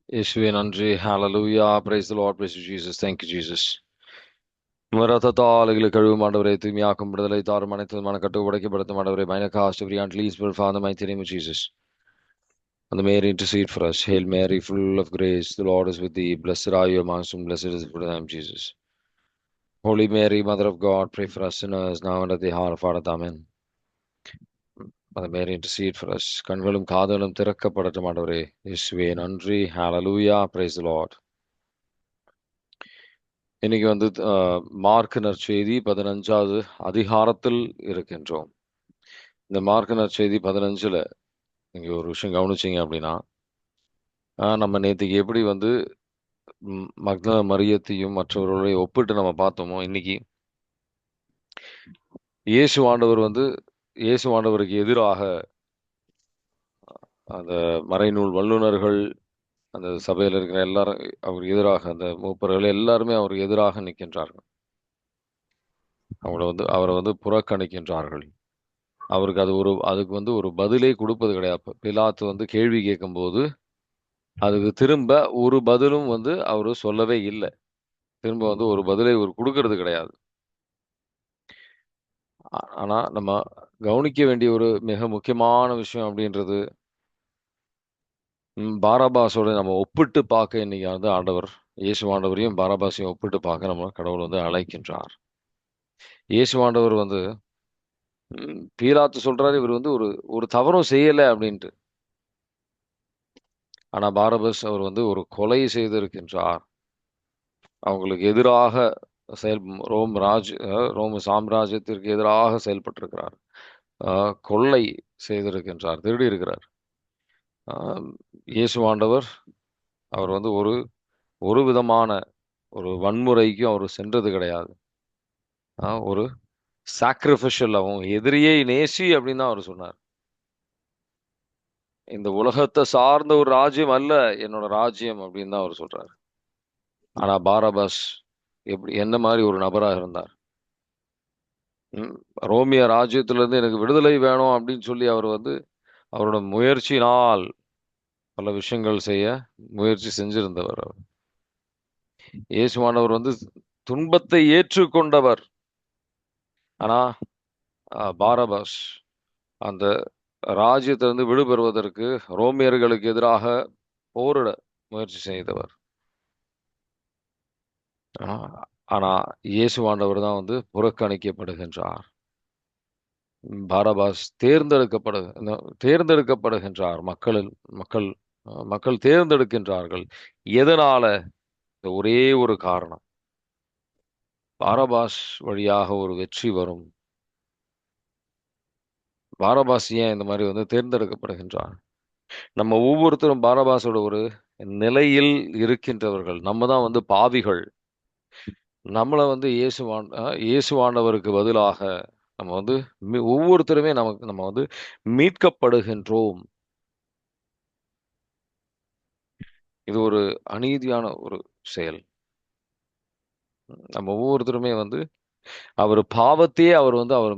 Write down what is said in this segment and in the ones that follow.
இயேசுவே நன்றி. ஹalleluya. Praise the Lord. Praise you, Jesus. Thank you, Jesus. உமது இரத்தத்தால் எங்களை கழுவும் ஆண்டவரே, தூய்மையாக்கும் விடுதலை தாரும் அனைத்து மனக்கட்டு உடைக்கப்படுத்தும் ஆண்டவரே, Cast every unreleased will Father, mighty name of Jesus. And Mary intercede for us. Hail Mary, full of grace, the Lord is with thee. Blessed are you amongst women, blessed is the fruit of thy womb, Jesus. Holy Mary, Mother of God, pray for us sinners, now and at the hour of our death. Amen. Mother Mary, intercede for us. கண்களும் காதுகளும் திறக்கப்படட்டும் ஆண்டவரே. இயேசுவே நன்றி. Hallelujah. Praise the Lord. இன்னைக்கு வந்து mark நற்செய்தி 15வது அதிகாரத்தில் இருக்கின்றோம். இந்த மார்க் நற்செய்தி 15ல நீங்க ஒரு விஷயம் கவனிச்சீங்க அப்படின்னா, நம்ம நேத்திக்கு எப்படி வந்து மக்தல மரியத்தையும் மற்றவர்களை ஒப்பிட்டு நம்ம பார்த்தோமோ, இன்னைக்கு இயேசு ஆண்டவருக்கு எதிராக அந்த மறைநூல் வல்லுனர்கள், அந்த சபையில் இருக்கிற எல்லாரும் அவருக்கு எதிராக, அந்த மூப்பர்கள் எல்லாருமே அவருக்கு எதிராக நிற்கின்றார்கள். அவரை வந்து புறக்கணிக்கின்றார்கள். அவருக்கு அதுக்கு வந்து ஒரு பதிலே கொடுப்பது கிடையாது. பிலாத்து வந்து கேள்வி கேட்கும்போது அதுக்கு திரும்ப ஒரு பதிலும் வந்து அவரு சொல்லவே இல்லை. திரும்ப வந்து ஒரு பதிலை அவர் கொடுக்கறது கிடையாது. ஆனா நம்ம கவனிக்க வேண்டிய ஒரு மிக முக்கியமான விஷயம் அப்படின்றது, பாராபாஸோட நம்ம ஒப்பிட்டு பார்க்க இன்னைக்கு வந்து ஆண்டவர் இயேசு ஆண்டவரையும் பாராபாஸையும் ஒப்பிட்டு பார்க்க நம்ம கடவுள் வந்து அழைக்கின்றார். இயேசு ஆண்டவர் வந்து பீலாத்து சொல்றாரு, இவர் வந்து ஒரு ஒரு தவறும் செய்யல அப்படின்ட்டு. ஆனா பாரபஸ் அவர் வந்து ஒரு கொலை செய்திருக்கின்றார். அவங்களுக்கு எதிராக செயல் ரோம சாம்ராஜ்யத்திற்கு எதிராக செயல்பட்டிருக்கிறார். கொள்ளை செய்திருக்கின்றார், திருடி இருக்கிறார். இயேசு ஆண்டவர் அவர் வந்து ஒரு விதமான ஒரு வன்முறைக்கும் அவர் சென்றது கிடையாது. ஒரு சாக்ரிஃபிஷியல், அவங்க எதிரியை நேசி அப்படின்னு தான் அவர் சொன்னார். இந்த உலகத்தை சார்ந்த ஒரு ராஜ்யம் அல்ல என்னோட ராஜ்யம் அப்படின்னு தான் அவர் சொல்றாரு. ஆனா பாரபாஸ் என்ன மாதிரி ஒரு நபராக இருந்தார்? ரோமிய ராஜ்யத்திலிருந்து எனக்கு விடுதலை வேணும் அப்படின்னு சொல்லி அவர் வந்து அவரோட முயற்சியினால் பல விஷயங்கள் செய்ய முயற்சி செஞ்சிருந்தவர். அவர் இயேசுவானவர் வந்து துன்பத்தை ஏற்றுக்கொண்டவர். ஆனா பாரபாஸ் அந்த ராஜ்யத்திலிருந்து விடுபெறுவதற்கு ரோமியர்களுக்கு எதிராக போரிட முயற்சி செய்தவர். ஆனா இயேசுவாண்டவர் தான் வந்து புறக்கணிக்கப்படுகின்றார். பாரபாஸ் தேர்ந்தெடுக்கப்படுகின்றார். மக்கள் தேர்ந்தெடுக்கின்றார்கள். எதனால? ஒரே ஒரு காரணம், பாரபாஸ் வழியாக ஒரு வெற்றி வரும். பாரபாஸ் ஏன் இந்த மாதிரி வந்து தேர்ந்தெடுக்கப்படுகின்றார்? நம்ம ஒவ்வொருத்தரும் பாரபாஸோட ஒரு நிலையில் இருக்கின்றவர்கள். நம்ம தான் வந்து பாவிகள். நம்மளை வந்து இயேசுவானவருக்கு பதிலாக நம்ம வந்து ஒவ்வொருத்தருமே நம்ம வந்து மீட்கப்படுகின்றோம். இது ஒரு அநீதியான ஒரு செயல். நம்ம ஒவ்வொருத்தருமே வந்து அவர் பாவத்தையே அவர்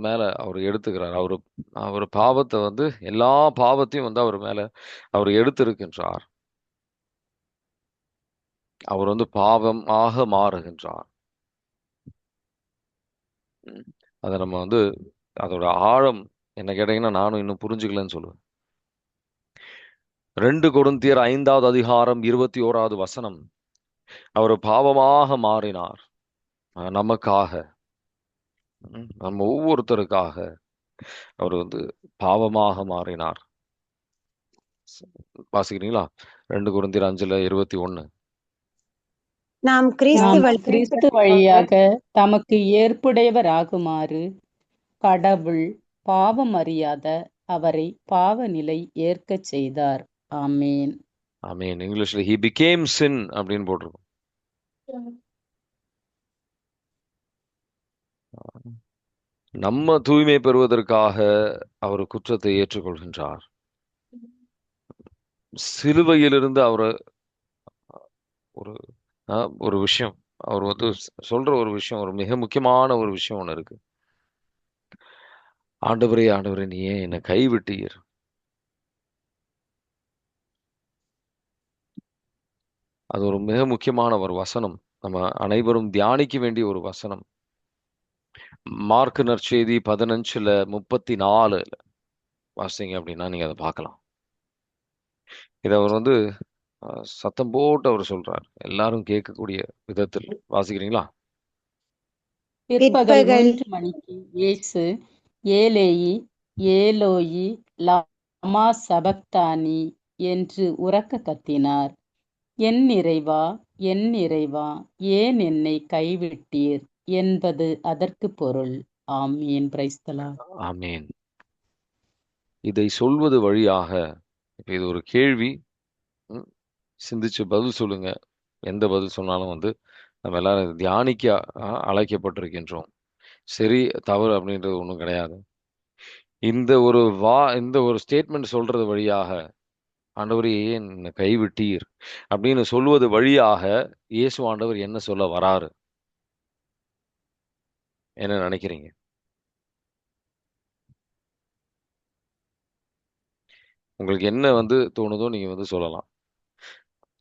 மேல அவர் எடுத்துக்கிறார். அவர் பாவத்தை வந்து எல்லா பாவத்தையும் வந்து அவர் மேல அவர் எடுத்திருக்கின்றார். அவர் வந்து பாவமாக மாறுகின்றார். அதை நம்ம வந்து அதோட ஆழம் என்ன கேட்டீங்கன்னா, நானும் இன்னும் புரிஞ்சுக்கலன்னு சொல்லுவேன். 2 கொரிந்தியர் 5வது அதிகாரம் 21வது வசனம், அவர் பாவமாக மாறினார் நமக்காக, நம்ம ஒவ்வொருத்தருக்காக அவர் வந்து பாவமாக மாறினார். வாசிக்கிறீங்களா? 2 கொரிந்தியர் 5:21. நாம் கிறிஸ்து வழியாக தமக்கு ஏற்புடையவராகுமாறு கடவுள் பாவம் அறியாத அவரை பாவ நிலை ஏற்க செய்தார். ஆமேன். ஆமேன். இங்கிலீஷ்ல he became sin அப்படின்னு போட்டிருக்கும். நம்ம தூய்மை பெறுவதற்காக அவர் குற்றத்தை ஏற்றுக்கொள்கின்றார். சிலுவையிலிருந்து அவரை ஒரு விஷயம் அவர் வந்து சொல்ற ஒரு விஷயம், ஒரு மிக முக்கியமான ஒரு விஷயம் ஒண்ணு இருக்கு. ஆண்டவரே நீ ஏன் என்னை கைவிட்டீர்? அது ஒரு மிக முக்கியமான ஒரு வசனம். நம்ம அனைவரும் தியானிக்க வேண்டிய ஒரு வசனம். மார்க் நற்செய்தி 15:34 வாசிங்க அப்படின்னா நீங்க அதை பார்க்கலாம். இதை அவர் வந்து சத்தம் போட்டு அவர் சொல்றார், எல்லாரும் கேட்கக்கூடிய விதத்தில். வாசிக்கிறீங்களா? பிற்பகல் பிற்பகல் 3 மணிக்கு இயேசு ஏலேயி ஏலோயி லமா சபக்தானி என்று உரக்க கத்தினார். என் இறைவா, என் இறைவா, ஏன் என்னை கைவிட்டீர் என்பது அதற்கு பொருள். ஆமீன். Praise the Lord. ஆமேன். இதை சொல்வது வழியாக, இப்ப இது ஒரு கேள்வி, சிந்திச்சு பதில் சொல்லுங்க. எந்த பதில் சொன்னாலும் வந்து நம்ம எல்லாரும் தியானிக்க அழைக்கப்பட்டிருக்கின்றோம். சரி தவறு அப்படின்றது ஒன்றும் கிடையாது. இந்த ஒரு ஸ்டேட்மெண்ட் சொல்றது வழியாக, ஆண்டவரே ஏன் என்னை கைவிட்டீர் அப்படின்னு சொல்வது வழியாக இயேசு ஆண்டவர் என்ன சொல்ல வராரு? என்ன நினைக்கிறீங்க? உங்களுக்கு என்ன வந்து தோணுதோ நீங்க வந்து சொல்லலாம்.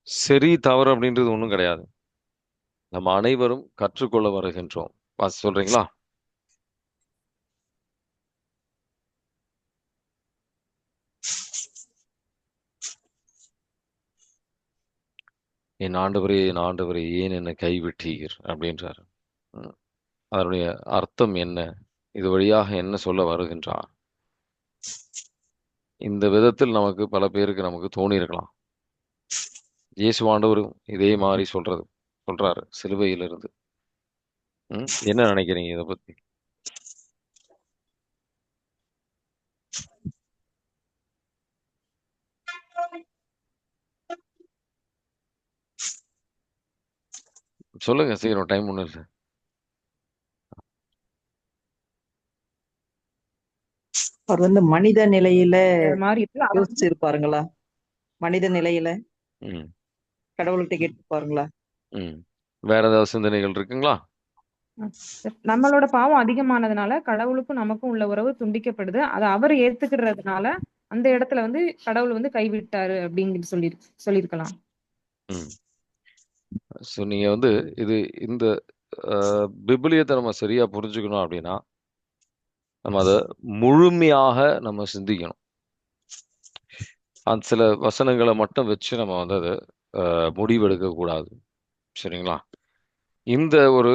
சரி தவறு அப்படின்றது ஒன்றும் கிடையாது. நம்ம அனைவரும் கற்றுக்கொள்ள வருகின்றோம். சொல்றீங்களா? என் ஆண்டவரே ஏன் என்னை கைவிட்டீர் அப்படின்றாரு. அதனுடைய அர்த்தம் என்ன? இது வழியாக என்ன சொல்ல வருகின்றார்? இந்த விதத்தில் நமக்கு பல பேருக்கு நமக்கு தோணி இருக்கலாம். இயேசு ஆண்டவரும் இதே மாதிரி சொல்றாரு சிலுவையிலிருந்து. என்ன நினைக்கிறீங்க இதை பத்தி? சொல்லுங்க சீக்கிரம், டைம் ஒன்றும் இல்லை. அவர் வந்து மனித நிலையில மாதிரி யோசிச்சிருப்பாருங்களா? மனித நிலையில ம் கடவுள்கிட்ட கேட்டுப்பாருங்களா? வேற ஏதாவது சிந்தனைகள் இருக்குங்களா? நம்மளோட பாவம் அதிகமானதுனால கடவுளுக்கும் நமக்கும் உள்ள உறவு துண்டிக்கப்படுது. அதை அவர் ஏத்துக்கிறதுனால அந்த இடத்துல வந்து கடவுள் வந்து கைவிட்டாரு அப்படின்னு சொல்லியிருக்கலாம். ஸோ நீங்க வந்து இந்த பிபிலியத்தை நம்ம சரியா புரிஞ்சுக்கணும் அப்படின்னா நம்ம அதை முழுமையாக நம்ம சிந்திக்கணும். அந்த சில வசனங்களை மட்டும் வச்சு நம்ம வந்து அதை முடிவெடுக்க கூடாது. சரிங்களா? இந்த ஒரு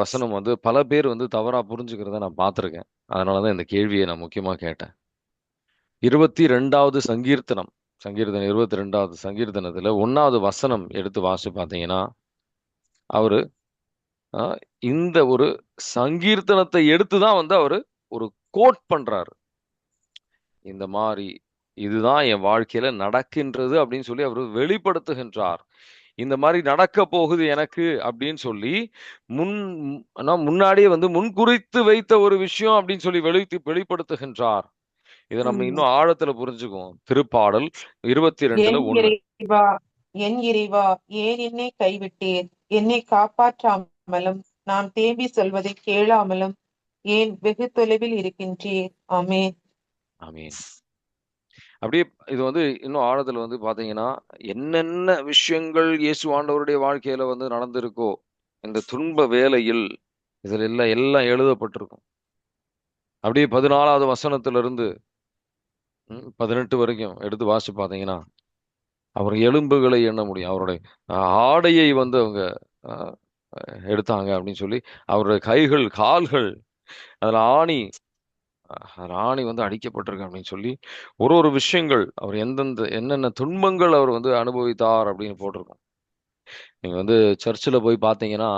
வசனம் வந்து பல பேர் வந்து தவறா புரிஞ்சுக்கிறத நான் பார்த்துருக்கேன். அதனாலதான் இந்த கேள்வியை நான் முக்கியமா கேட்டேன். 22வது சங்கீர்த்தனம் 22வது சங்கீர்த்தனத்துல 1வது வசனம் எடுத்து வாசி பார்த்தீங்கன்னா அவரு இந்த ஒரு சங்கீர்த்தனத்தை எடுத்துதான் வந்து அவரு ஒரு கோட் பண்றாரு. இந்த மாதிரி இதுதான் என் வாழ்க்கையில நடக்கின்றது அப்படின்னு சொல்லி அவரு வெளிப்படுத்துகின்றார். இந்த மாதிரி நடக்க போகுது எனக்கு அப்படின்னு சொல்லி முன்னாடியே வந்து முன்குறித்து வைத்த ஒரு விஷயம் அப்படின்னு சொல்லி வெளிப்படுத்துகின்றார். இதை நம்ம இன்னும் ஆழத்துல புரிஞ்சுக்குவோம். திருப்பாடல் 22:1. என் இறைவா, ஏன் என்னை கைவிட்டீர்? என்னை காப்பாற்றாமலும் நான் தேம்பி சொல்வதை கேளாமலும் ஏன் வெகு தொலைவில் இருக்கின்றீர்? ஆமேன். ஆமேன். அப்படியே இது வந்து இன்னும் ஆழத்துல வந்து பாத்தீங்கன்னா என்னென்ன விஷயங்கள் இயேசு ஆண்டவருடைய வாழ்க்கையில வந்து நடந்திருக்கோ இந்த துன்ப வேளையில் இதுல எல்லாம் எழுதப்பட்டிருக்கும். அப்படியே 14வது வசனத்திலிருந்து 18 வரைக்கும் எடுத்து வாசி பார்த்தீங்கன்னா அவர் எலும்புகளை எண்ண முடியும். அவருடைய ஆடையை வந்து அவங்க எடுத்தாங்க அப்படின்னு சொல்லி அவருடைய கைகள் கால்கள் அதுல ஆணி வந்து அடிக்கப்பட்டிருக்கு அப்படின்னு சொல்லி ஒரு விஷயங்கள் அவர் என்னென்ன துன்பங்கள் அவர் வந்து அனுபவித்தார் அப்படின்னு போட்டிருக்கோம். நீங்க வந்து சர்ச்சில் போய் பார்த்தீங்கன்னா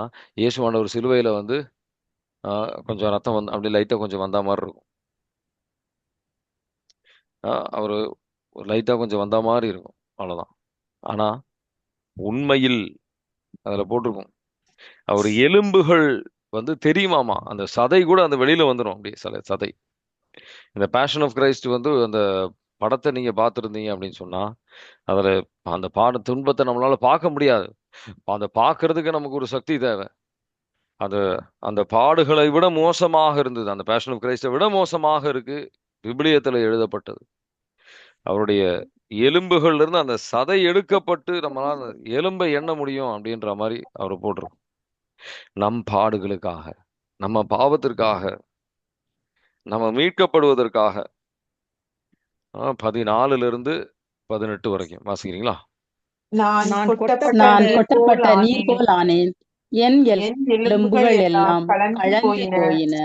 இயேசுவானவர் சிலுவையில வந்து கொஞ்சம் ரத்தம் வந்து அப்படி லைட்டா கொஞ்சம் வந்த மாதிரி இருக்கும். அவரு லைட்டா கொஞ்சம் வந்த மாதிரி இருக்கும், அவ்வளவுதான். ஆனா உண்மையில் அதுல போட்டிருக்கும் அவர் எலும்புகள் வந்து தெரியுமாமா, அந்த சதை கூட அந்த வெளியில வந்துடும் அப்படியே சதை. இந்த பேஷன் ஆஃப் கிரைஸ்ட் வந்து அந்த படத்தை நீங்க பார்த்துருந்தீங்க அப்படின்னு சொன்னா அதுல அந்த துன்பத்தை நம்மளால பார்க்க முடியாது. அந்த பார்க்கறதுக்கு நமக்கு ஒரு சக்தி தேவை. அந்த பாடுகளை விட மோசமாக இருந்தது. அந்த பேஷன் ஆஃப் கிரைஸ்டை விட மோசமாக இருக்கு விபிலியத்துல எழுதப்பட்டது. அவருடைய எலும்புகள்ல இருந்து அந்த சதை எடுக்கப்பட்டு நம்மளால அந்த எலும்பை எண்ண முடியும் அப்படின்ற மாதிரி அவர் போட்டிருக்கும். நம் பாடுகளுக்காக, நம்ம பாவத்திற்காக, நம்ம மீட்கப்படுவதற்காக. 14 இருந்து 18 வரைக்கும் வாசிக்கிறீங்களா? நான் நான் கொட்டப்பட்ட நான் நீர் போல் கொட்டப்பட்ட நீர் ஆனேன். போல் ஆனேன். என் என் எலும்புகள் எலும்புகள் எல்லாம் எல்லாம் கலங்கி கலங்கி போயின. போயின.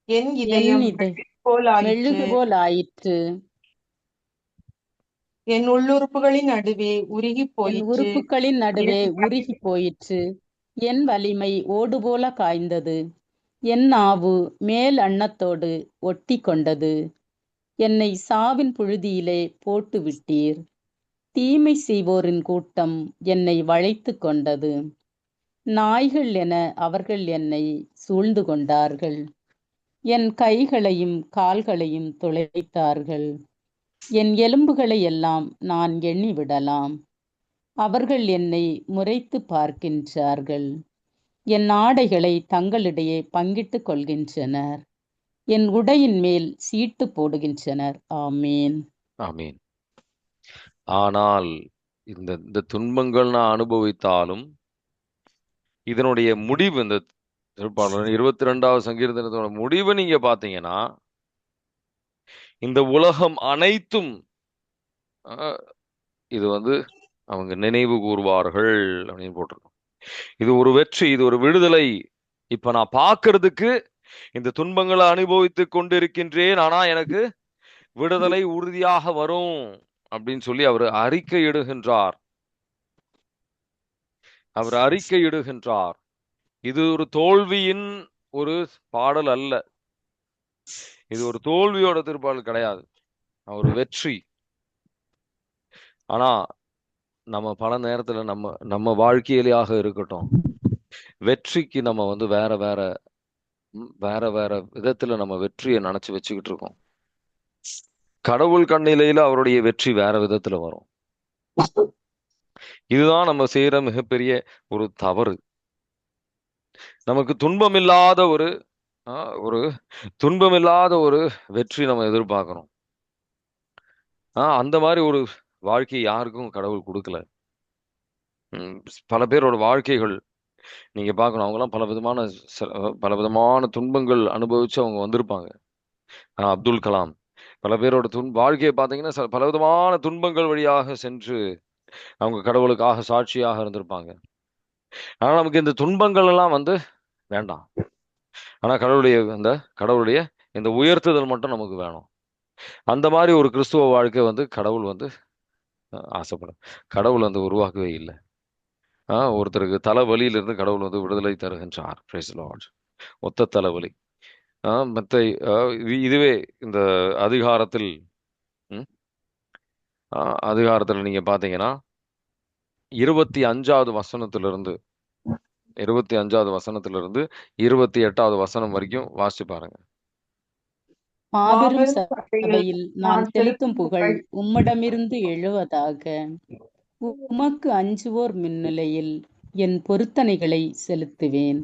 என் என் இதயம் இதை மெழுகு போல் ஆயிற்று. மெழுகு போல் ஆயிற்று. என் உள்ளுறுப்புகளின் நடுவே உருகி என் போயிற்று. உறுப்புகளின் நடுவே என் உருகி போயிற்று. என் வலிமை ஓடு போல காய்ந்தது. என் நாவு மேல் அன்னத்தோடு ஒட்டி கொண்டது. என்னை சாவின் புழுதியிலே போட்டு விட்டீர். தீமை செய்வோரின் கூட்டம் என்னை வளைத்து கொண்டது. நாய்கள் என அவர்கள் என்னை சூழ்ந்து கொண்டார்கள். என் கைகளையும் கால்களையும் துளைத்தார்கள். என் எலும்புகளை எல்லாம் நான் எண்ணிவிடலாம். அவர்கள் என்னை முறைத்து பார்க்கின்றார்கள். என் ஆடைகளை தங்களிடையே பங்கிட்டுக் கொள்கின்றனர். என் உடையின் மேல் சீட்டு போடுகின்றனர். ஆமேன். ஆமீன். ஆனால் இந்த துன்பங்கள் நான் அனுபவித்தாலும் இதனுடைய முடிவு, இந்த திருப்பாடல் 22வது சங்கீர்த்தனத்தோட முடிவு நீங்க பாத்தீங்கன்னா, இந்த உலகம் அனைத்தும் இது அவங்க நினைவு கூறுவார்கள் அப்படின்னு போட்டிருக்கோம். இது ஒரு வெற்றி, இது ஒரு விடுதலை. இப்ப நான் பார்க்கிறதுக்கு இந்த துன்பங்களை அனுபவித்து கொண்டிருக்கின்றேன், ஆனா எனக்கு விடுதலை உறுதியாக வரும் அப்படின்னு சொல்லி அவர் அறிக்கையிடுகின்றார். இது ஒரு தோல்வியின் ஒரு பாடல் அல்ல, இது ஒரு தோல்வியோட திருப்பாடல் கிடையாது, ஒரு வெற்றி. ஆனா நம்ம பல நேரத்துல நம்ம வாழ்க்கையிலேயாக இருக்கட்டும், வெற்றிக்கு நம்ம வேற வேற விதத்துல நம்ம வெற்றியை நினைச்சு வச்சுக்கிட்டு இருக்கோம். கடவுள் கண்ணிலையில அவருடைய வெற்றி வேற விதத்துல வரும். இதுதான் நம்ம செய்யற மிகப்பெரிய ஒரு தவறு. நமக்கு துன்பமில்லாத ஒரு வெற்றி நம்ம எதிர்பார்க்கிறோம். அந்த மாதிரி ஒரு வாழ்க்கை யாருக்கும் கடவுள் கொடுக்கல. பல பேரோட வாழ்க்கைகள் நீங்க பார்க்கணும், அவங்கெல்லாம் பல விதமான துன்பங்கள் அனுபவிச்சு அவங்க வந்திருப்பாங்க. அப்துல் கலாம் பல பேரோட வாழ்க்கையை பார்த்தீங்கன்னா பல விதமான துன்பங்கள் வழியாக சென்று அவங்க கடவுளுக்காக சாட்சியாக இருந்திருப்பாங்க. ஆனா நமக்கு இந்த துன்பங்கள் எல்லாம் வேண்டாம். ஆனா கடவுளுடைய இந்த உயர்த்துதல் மட்டும் நமக்கு வேணும். அந்த மாதிரி ஒரு கிறிஸ்துவ வாழ்க்கை கடவுள் ஆசைப்படும். கடவுள் உருவாக்கவே இல்லை. ஒருத்தருக்கு தலைவலியிலிருந்து கடவுள் விடுதலை தருகின்றார். Price the Lord. ஒத்த தலைவலி. இதுவே இந்த அதிகாரத்தில் நீங்க பாத்தீங்கன்னா 25வது வசனத்திலிருந்து 28வது வசனம் வரைக்கும் வாசிச்சு பாருங்க. மாபெரும் மாபெரும் சபையில் சபையில் நான் செலுத்தும் புகழ் உம்மிடமிருந்து எழுவதாக. உமக்கு அஞ்சுவோர் முன்னிலையில் என் பொருத்தனைகளை செலுத்துவேன்.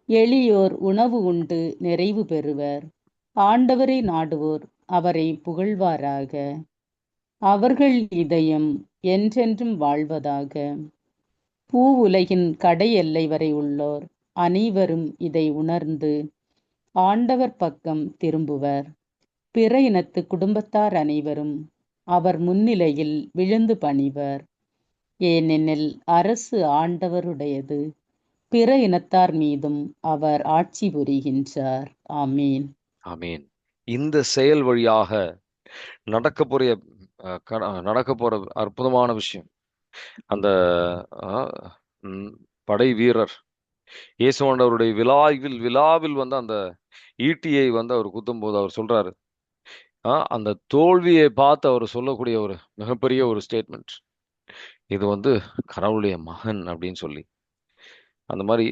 எளியோர் உணவு உண்டு நிறைவு பெறுவர். ஆண்டவரை நாடுவோர் அவரை புகழ்வாராக. அவர்கள் இதயம் என்றென்றும் வாழ்வதாக. பூ உலகின் கடை எல்லை வரை உள்ளோர் அனைவரும் இதை உணர்ந்து ஆண்டவர் பக்கம் திரும்புவர். பிற இனத்து குடும்பத்தார் அனைவரும் அவர் முன்னிலையில் விழுந்து பணிவர். ஏனெனில் அரசு ஆண்டவருடையது, பிற இனத்தார் மீதும் அவர் ஆட்சி புரிகின்றார். ஆமீன். ஆமீன். இந்த செயல் வழியாக நடக்க போற அற்புதமான விஷயம், அந்த படை வீரர் இயேசுவாண்டவருடைய விழாவில் அந்த ஈட்டியை அவர் குத்தும் போது அவர் சொல்றாரு, அந்த தோல்வியை பார்த்து அவர் சொல்லக்கூடிய ஒரு மிகப்பெரிய ஒரு ஸ்டேட்மெண்ட், இது கடவுளுடைய மகன் அப்படின்னு சொல்லி. அந்த மாதிரி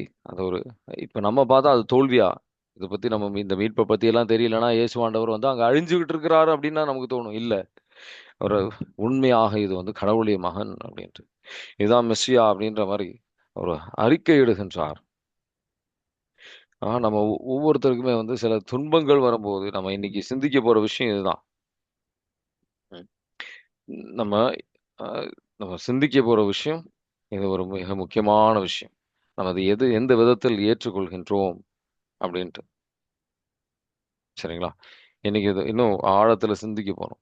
இப்ப நம்ம பார்த்தா அது தோல்வியா? இதை பத்தி நம்ம இந்த மீட்பை பத்தி எல்லாம் தெரியலன்னா இயேசுவாண்டவர் அங்க அழிஞ்சுகிட்டு இருக்கிறாரு அப்படின்னா நமக்கு தோணும். இல்ல, ஒரு உண்மையாக இது கடவுளுடைய மகன் அப்படின்ட்டு, இதுதான் மெஸ்ஸியா அப்படின்ற மாதிரி ஒரு அறிக்கை இடுகின்றார். நம்ம ஒவ்வொருத்தருக்குமே சில துன்பங்கள் வரும்போது நம்ம இன்னைக்கு சிந்திக்க போற விஷயம் இதுதான். நம்ம நம்ம சிந்திக்க போற விஷயம் இது ஒரு மிக முக்கியமான விஷயம். நம்ம அது எந்த விதத்தில் ஏற்றுக்கொள்கின்றோம் அப்படின்ட்டு. சரிங்களா? இன்னைக்கு இது இன்னும் ஆழத்துல சிந்திக்க போறோம்.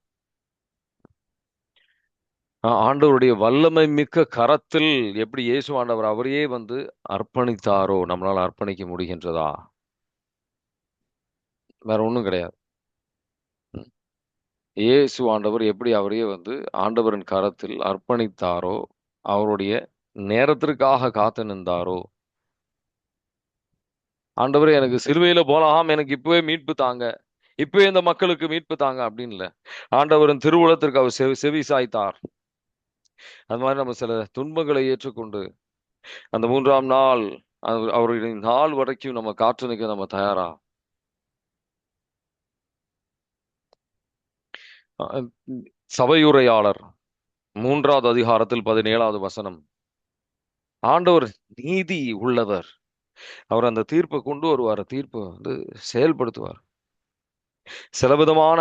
ஆண்டவருடைய வல்லமை மிக்க கரத்தில் எப்படி இயேசு ஆண்டவர் அவரையே அர்ப்பணித்தாரோ நம்மளால அர்ப்பணிக்க முடிகின்றதா? வேற ஒண்ணும் கிடையாது. ம். இயேசு ஆண்டவர் எப்படி அவரையே ஆண்டவரின் கரத்தில் அர்ப்பணித்தாரோ, அவருடைய நேரத்திற்காக காத்து நின்றாரோ, ஆண்டவரே எனக்கு சிலுவையில போலாம், எனக்கு இப்பவே மீட்பு தாங்க, இப்பவே இந்த மக்களுக்கு மீட்பு தாங்க அப்படின்னு இல்ல. ஆண்டவரின் திருவுளத்திற்கு அவர் செவி சாய்த்தார். அது மாதிரி நம்ம சில துன்பங்களை ஏற்றுக்கொண்டு அந்த 3ஆம் நாள் அவருடைய நாள் வரைக்கும் நம்ம காத்து நிற்க நம்ம தயாரா? அஹ் சபையுரையாளர் 3வது அதிகாரத்தில் 17வது வசனம். ஆண்டவர் நீதி உள்ளவர். அவர் அந்த தீர்ப்பை கொண்டு வருவார். தீர்ப்பை செயல்படுத்துவார். சில விதமான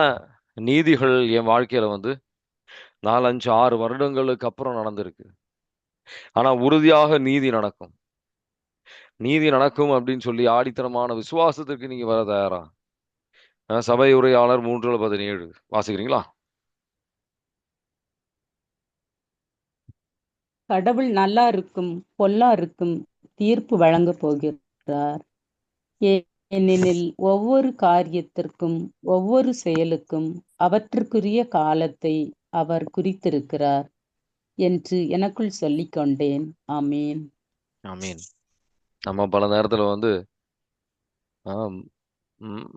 நீதிகள் என் வாழ்க்கையில 4, 5, 6 வருடங்களுக்கு அப்புறம் நடந்திருக்கு. ஆனா உறுதியாக நீதி நடக்கும். நீதி நடக்கும் அப்படின்னு சொல்லி ஆடித்தனமான விசுவாசத்துக்கு நீங்க வர தயாரா? சபை உரையாளர் 3:17 வாசிக்கிறீங்களா? கடவுள் நல்லா இருக்கும் பொல்லா இருக்கும் தீர்ப்பு வழங்க போகிறார். ஏனெனில் ஒவ்வொரு காரியத்திற்கும் ஒவ்வொரு செயலுக்கும் அவற்றுக்குரிய காலத்தை அவர் குறித்திருக்கிறார் என்று எனக்குள் சொல்லிக் கொண்டேன். ஆமீன். ஆமீன். நம்ம பல நேரத்துல ஆம், ம்,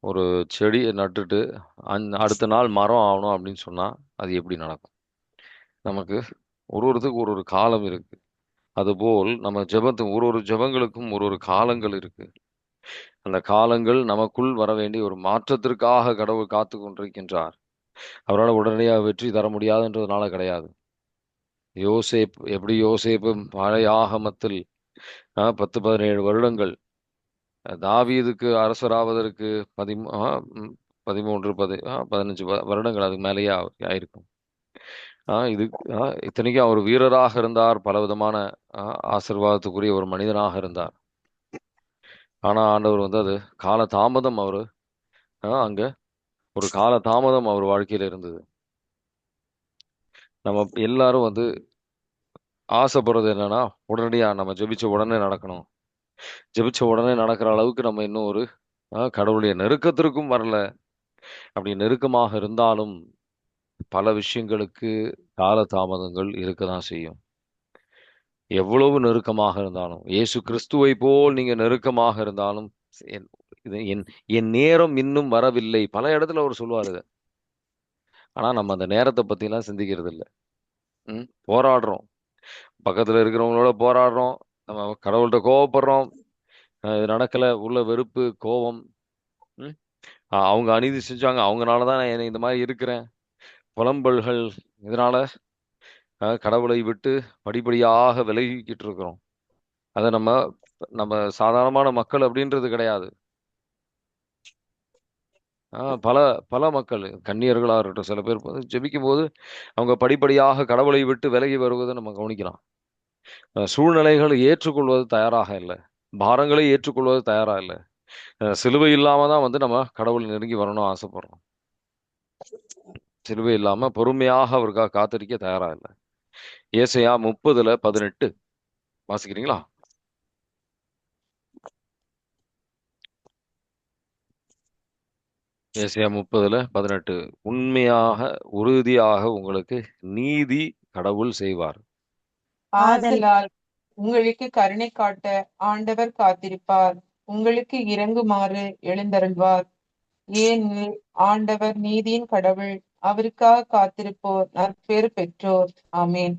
ஒரு செடியை நட்டுட்டு அடுத்த நாள் மரம் ஆகணும் அப்படின்னு சொன்னா அது எப்படி நடக்கும்? நமக்கு ஒருத்தருக்கு ஒரு காலம் இருக்கு. அதுபோல் நம்ம ஒரு ஜெபங்களுக்கும் ஒரு காலங்கள் இருக்கு. அந்த காலங்கள் நமக்குள் வர வேண்டிய ஒரு மாற்றத்திற்காக கடவுள் காத்து கொண்டிருக்கின்றார். அவரால் உடனடியாக வெற்றி தர முடியாதுன்றதுனால கிடையாது. யோசேப்பு பழைய ஆகமத்தில் 10, 17 வருடங்கள் தாவீதுக்கு அரசராவதற்கு 13, 15 வருடங்கள் அதுக்கு மேலேயே ஆயிருக்கும். இது இத்தனைக்கும் அவர் வீரராக இருந்தார், பல விதமான ஆசீர்வாதத்துக்குரிய ஒரு மனிதனாக இருந்தார். ஆனா ஆண்டவர் அது கால தாமதம் அங்க ஒரு கால தாமதம் அவர் வாழ்க்கையில இருந்தது. நம்ம எல்லாரும் ஆசைப்படுறது என்னன்னா, உடனடியா நம்ம ஜெபிச்ச உடனே நடக்கணும். ஜெபிச்ச உடனே நடக்கிற அளவுக்கு நம்ம இன்னும் ஒரு கடவுளுடைய நெருக்கத்திற்கும் வரல. அப்படி நெருக்கமாக இருந்தாலும் பல விஷயங்களுக்கு கால தாமதங்கள் இருக்கதான் செய்யும். எவ்வளவு நெருக்கமாக இருந்தாலும், இயேசு கிறிஸ்துவை போல் நீங்க நெருக்கமாக இருந்தாலும், என் என் என் நேரம் இன்னும் வரவில்லை. பல இடத்துல அவர் சொல்லுவாரு இத. ஆனா நம்ம அந்த நேரத்தை பத்தி எல்லாம் சிந்திக்கிறது இல்லை. போராடுறோம். பக்கத்துல இருக்கிறவங்களோட போராடுறோம். நம்ம கடவுள்கிட்ட கோவப்படுறோம். இது நடக்கல, உள்ள வெறுப்பு, கோபம். அவங்க அநீதி செஞ்சாங்க, அவங்கனாலதான் நான் இந்த மாதிரி இருக்கிறேன். புலம்பல்கள். இதனால கடவுளை விட்டு படிப்படியாக விலகிக்கிட்டு இருக்கிறோம். அதை நம்ம சாதாரணமான மக்கள் அப்படின்றது கிடையாது. பல பல மக்கள் கன்னியர்களா இருக்கட்டும், சில பேர் ஜெபிக்கும் போது அவங்க படிப்படியாக கடவுளை விட்டு விலகி வருவதை நம்ம கவனிக்கலாம். சூழ்நிலைகளை ஏற்றுக்கொள்வது தயாராக இல்லை, பாரங்களை ஏற்றுக்கொள்வது தயாரா இல்லை. சிலுவை இல்லாம தான் நம்ம கடவுளை நெருங்கி வரணும் ஆசைப்படுறோம். சிலுவை இல்லாம பொறுமையாக அவருக்காக காத்திருக்க தயாரா இல்லை. ஏசாயா 30:18 வாசிக்கிறீங்களா? ஏசாயா 30:18 உண்மையாக உறுதியாக உங்களுக்கு நீதி கடவுள் செய்வார். ஆதலால் உங்களுக்கு கருணை காட்ட ஆண்டவர் காத்திருப்பார், உங்களுக்கு இறங்குமாறு எழுந்தருள்வார். ஏனெனில் ஆண்டவர் நீதியின் கடவுள், அவருக்காக காத்திருப்போர் நற்பேறு பெற்றோர். ஆமேன்.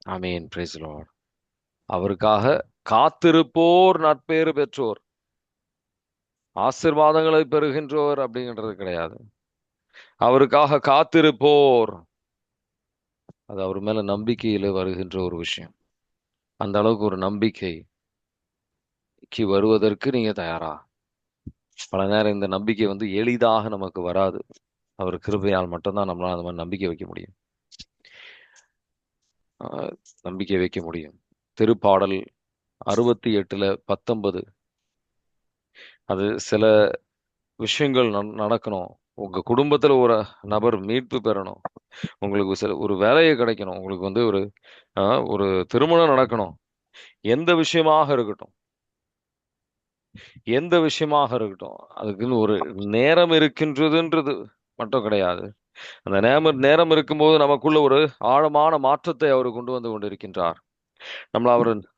ஆமீன். Praise the Lord. அவருக்காக காத்திருப்போர் நற்பேறு பெற்றோர். ஆசீர்வாதங்களை பெறுகின்றோர் அப்படிங்கிறது கிடையாது. அவருக்காக காத்திருப்போர், அது அவர் மேல நம்பிக்கையில வருகின்ற ஒரு விஷயம். அந்த அளவுக்கு ஒரு நம்பிக்கைக்கு வருவதற்கு நீங்க தயாரா? பல நேரம் இந்த நம்பிக்கை எளிதாக நமக்கு வராது. அவர் கிருபையால் மட்டும்தான் நம்மளால அந்த மாதிரி நம்பிக்கை வைக்க முடியும். ஆஹ், நம்பிக்கை வைக்க முடியும். திருப்பாடல் 68:19. அது சில விஷயங்கள் நடக்கணும். உங்க குடும்பத்துல ஒரு நபர் மீட்பு பெறணும். உங்களுக்கு ஒரு வேலையை கிடைக்கணும். உங்களுக்கு வந்து ஒரு திருமணம் நடக்கணும். எந்த விஷயமாக இருக்கட்டும், எந்த விஷயமாக இருக்கட்டும், அதுக்குன்னு ஒரு நேரம் இருக்கின்றதுன்றது மட்டும் கிடையாது. அந்த நேரம் இருக்கும்போது நமக்குள்ள ஒரு ஆழமான மாற்றத்தை அவர் கொண்டு வந்து கொண்டிருக்கின்றார்.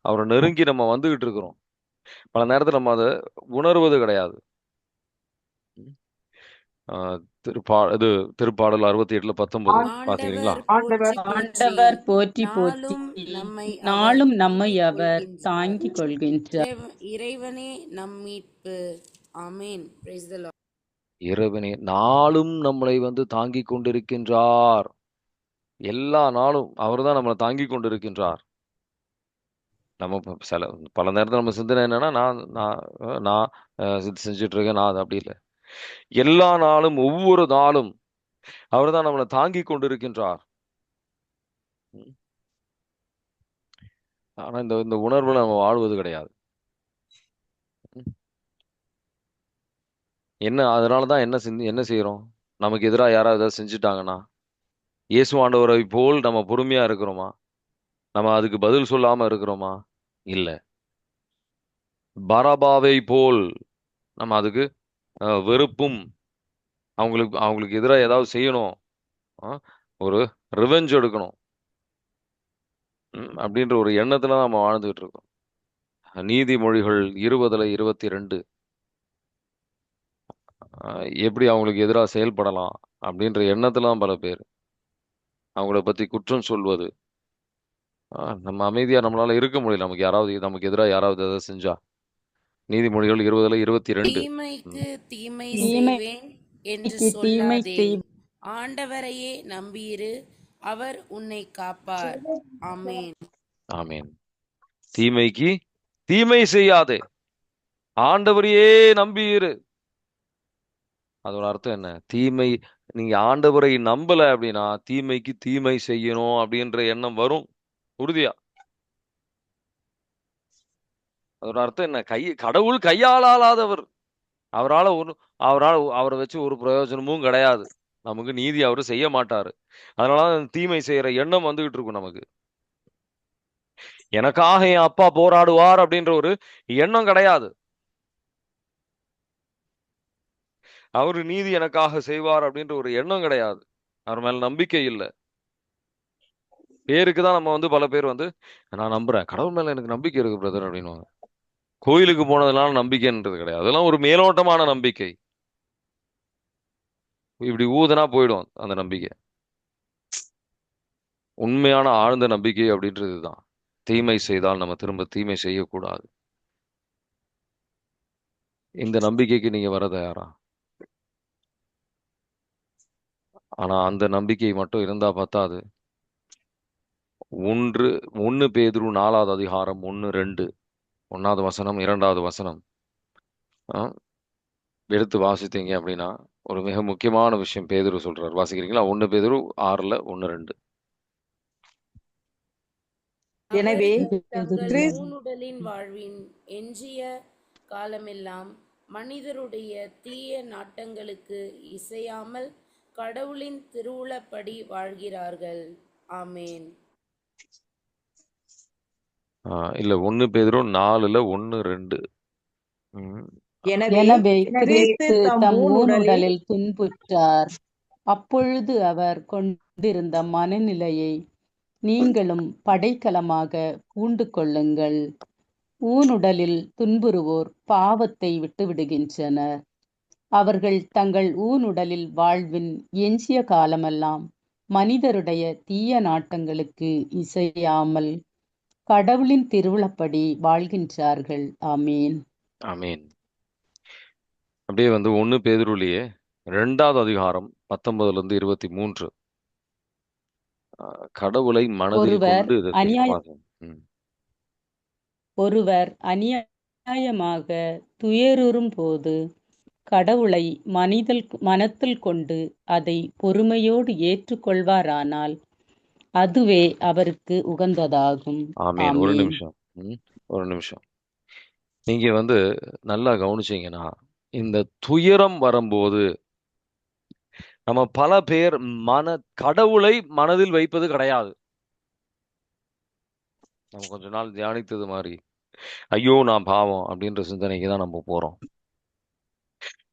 அவரை நெருங்கி நம்ம வந்துகிட்டு இருக்கிறோம். பல நேரத்தில் நம்ம அதை உணர்வது கிடையாது. ஆஹ் இது திருப்பாடல் 68:19 பாத்தீங்களா? ஆண்டவர் ஆண்டவர் போற்றி ஆண்டவர் போற்றி போற்றி போற்றி நாளும் நம்மை அவர் நாளும் நம்மை தாங்கிக் அவர் கொள்கின்றார். தாங்கிக் கொள்கின்றார். இறைவனே நம் மீட்பு. ஆமென். Praise the Lord. இறைவனே நாளும் நம்மளை வந்து தாங்கிக் கொண்டிருக்கின்றார். எல்லா நாளும் அவர்தான் நம்மளை தாங்கிக் கொண்டிருக்கின்றார். நம்ம பல நேரத்தில் நம்ம சிந்தனை என்னன்னா, நான் நான் நான் இது செஞ்சுட்டு இருக்கேன், நான் அது அப்படி இல்லை. எல்லா நாளும் ஒவ்வொரு நாளும் அவர்தான் நம்மளை தாங்கிக் கொண்டிருக்கின்றார். ம். ஆனா இந்த இந்த உணர்வுல நம்ம வாழ்வது கிடையாது. ம். அதனாலதான் என்ன செய்யறோம்? நமக்கு எதிராக யாராவது ஏதாவது செஞ்சுட்டாங்கன்னா, இயேசு ஆண்டவரை போல் நம்ம பொறுமையா இருக்கிறோமா? நம்ம அதுக்கு பதில் சொல்லாம இருக்கிறோமா? இல்ல. பரபாவை போல் நம்ம அதுக்கு வெறுப்பும், அவங்களுக்கு எதிராக ஏதாவது செய்யணும், அஹ், ஒரு ரிவெஞ்ச் எடுக்கணும், அப்படின்ற ஒரு எண்ணத்துல தான் நம்ம வாழ்ந்துகிட்டு இருக்கோம். நீதிமொழிகள் 20:22 எப்படி அவங்களுக்கு எதிராக செயல்படலாம் அப்படின்ற எண்ணத்துல தான் பல பேர் அவங்கள பத்தி குற்றம் சொல்வது. நம்ம அமைதியா நம்மளால இருக்க முடியல. நமக்கு எதிராக யாராவது ஏதாவது செஞ்சா. நீதிமொழிகள் 20:22. தீமைக்கு தீமை தீமை செய்வேன் என்று தீமைக்கு தீமை சொல்லாதே. செய் ஆண்டவரையே நம்பியிரு, அவர் உன்னை காப்பார். ஆமென். ஆமீன். தீமைக்கு தீமை செய்யாதே, ஆண்டவரையே நம்பி இரு. அதோட அர்த்தம் என்ன? நீங்க ஆண்டவரை நம்பல அப்படின்னா தீமைக்கு தீமை செய்யணும் அப்படின்ற எண்ணம் வரும் உறுதியா. அதோட அர்த்தம் என்ன? கடவுள் கையாளாதவர். அவரை வச்சு ஒரு பிரயோஜனமும் கிடையாது. நமக்கு நீதி அவரு செய்ய மாட்டாரு. அதனால தீமை செய்யற எண்ணம் வந்துகிட்டு இருக்கும் நமக்கு. எனக்காக என் அப்பா போராடுவார் அப்படின்ற ஒரு எண்ணம் கிடையாது. அவரு நீதி எனக்காக செய்வார் அப்படின்ற ஒரு எண்ணம் கிடையாது. அவர் மேல நம்பிக்கை இல்லை. பேருக்கு தான் நம்ம வந்து பல பேர் வந்து, நான் நம்புறேன், கடவுள் மேல எனக்கு நம்பிக்கை இருக்கு பிரதர் அப்படின்னுவாங்க. கோயிலுக்கு போனதுனால நம்பிக்கைன்றது கிடையாது. அதெல்லாம் ஒரு மேலோட்டமான நம்பிக்கை. இப்படி ஊதுனா போயிடும் அந்த நம்பிக்கை. உண்மையான ஆழ்ந்த நம்பிக்கை அப்படின்றது தான். தீமை செய்தால் நம்ம திரும்ப தீமை செய்யக்கூடாது. இந்த நம்பிக்கைக்கு நீங்க வர தயாரா? ஆனா அந்த நம்பிக்கை மட்டும் இருந்தா பத்தாது. 1 பேதுரு 4வது அதிகாரம் 1-2 1வது வசனம் 2வது வசனம் எடுத்து வாசித்தீங்க அப்படின்னா ஒரு மிக முக்கியமான விஷயம் பேதுரு சொல்றாரு. வாசிக்கிறீங்களா? 1 பேதுரு 6:1-2. எனவே அவர்கள் தங்கள் கிறிஸ் ஊனுடலின் வாழ்வின் எஞ்சிய காலமெல்லாம் மனிதருடைய தீய நாட்டங்களுக்கு இசையாமல் கடவுளின் திருவுளப்படி வாழ்கிறார்கள். ஆமென். இல்ல 1 பேதுரு 4:1-2. எனவே எனவே கிறிஸ்து கிறிஸ்து தம் தம் ஊனுடலில் ஊனுடலில் துன்புற்றார். அப்பொழுது அவர் கொண்டிருந்த மனநிலையை நீங்களும் படைக்கலமாக பூண்டு கொள்ளுங்கள். ஊனுடலில் துன்புறுவோர் பாவத்தை விட்டுவிடுகின்றனர். அவர்கள் தங்கள் ஊனுடலில் வாழ்வின் எஞ்சிய காலமெல்லாம் மனிதருடைய தீய நாட்டங்களுக்கு இசையாமல் கடவுளின் திருவுளப்படி வாழ்கின்றார்கள். ஆமீன். ஆமீன். அப்படியே வந்து 1 பேதுருலயே 2வது அதிகாரம் 19-23 கடவுளை மனதில் ஒருவர் கொண்டு இதை ஒருவர் அநியாயமாக துயருறும் போது கடவுளை மனத்தில் கொண்டு அதை பொறுமையோடு ஏற்றுக்கொள்வாரானால் அதுவே அவருக்கு உகந்ததாகும். ஆமீன். ஒரு ஆமீன். நிமிஷம். ஒரு நிமிஷம். நீங்க நல்லா கவனிச்சீங்கன்னா, இந்த துயரம் வரும்போது நம்ம பல பேர் கடவுளை மனதில் வைப்பது கிடையாது. நம்ம கொஞ்ச நாள் தியானித்தது மாதிரி, ஐயோ நான் பாவம் அப்படின்ற சிந்தனைக்கு தான் நம்ம போறோம்.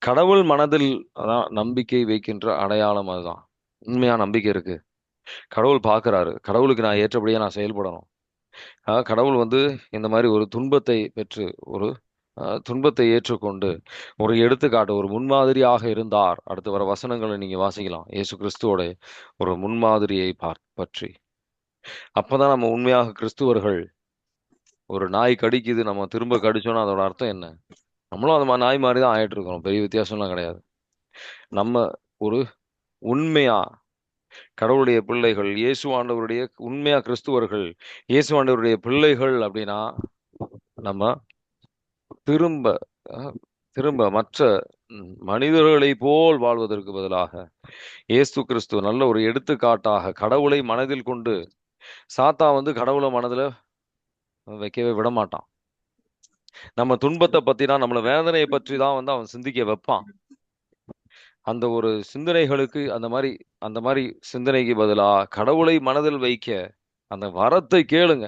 கடவுள் மனதில் அதான் நம்பிக்கை வைக்கின்ற அடையாளம் அதுதான். உண்மையா நம்பிக்கை இருக்கு. கடவுள் பார்க்கறாரு. கடவுளுக்கு நான் ஏற்றபடியா நான் செயல்படணும். கடவுள் இந்த மாதிரி ஒரு துன்பத்தை பெற்று ஒரு துன்பத்தை ஏற்றுக்கொண்டு ஒரு எடுத்துக்காட்டு ஒரு முன்மாதிரியாக இருந்தார். அடுத்து வர வசனங்களை நீங்க வாசிக்கலாம். இயேசு கிறிஸ்துவோட ஒரு முன்மாதிரியை பற்றி. அப்பதான் நம்ம உண்மையாக கிறிஸ்துவர்கள். ஒரு நாய் கடிக்குது, நம்ம திரும்ப கடிச்சோம்னா அதோட அர்த்தம் என்ன? நம்மளும் அந்த மாதிரி நாய் மாதிரி தான் ஆயிட்டு இருக்கோம். பெரிய வித்தியாசம்லாம் கிடையாது. நம்ம ஒரு உண்மையா கடவுளுடைய பிள்ளைகள், இயேசு ஆண்டவருடைய உண்மையா கிறிஸ்துவர்கள், இயேசு ஆண்டவருடைய பிள்ளைகள் அப்படின்னா நம்ம திரும்ப திரும்ப மற்ற மனிதர்களை போல் வாழ்வதற்கு பதிலாக இயேசு கிறிஸ்து நல்ல ஒரு எடுத்துக்காட்டாக கடவுளை மனதில் கொண்டு, சாத்தா கடவுளை மனதில் வைக்கவே விட மாட்டான். நம்ம துன்பத்தை பத்தி தான், நம்மள வேதனையை பற்றி தான் அவன் சிந்திக்க வைப்பான். அந்த ஒரு சிந்தனைகளுக்கு அந்த மாதிரி சிந்தனைக்கு பதிலா கடவுளை மனதில் வைக்க அந்த வரத்தை கேளுங்க,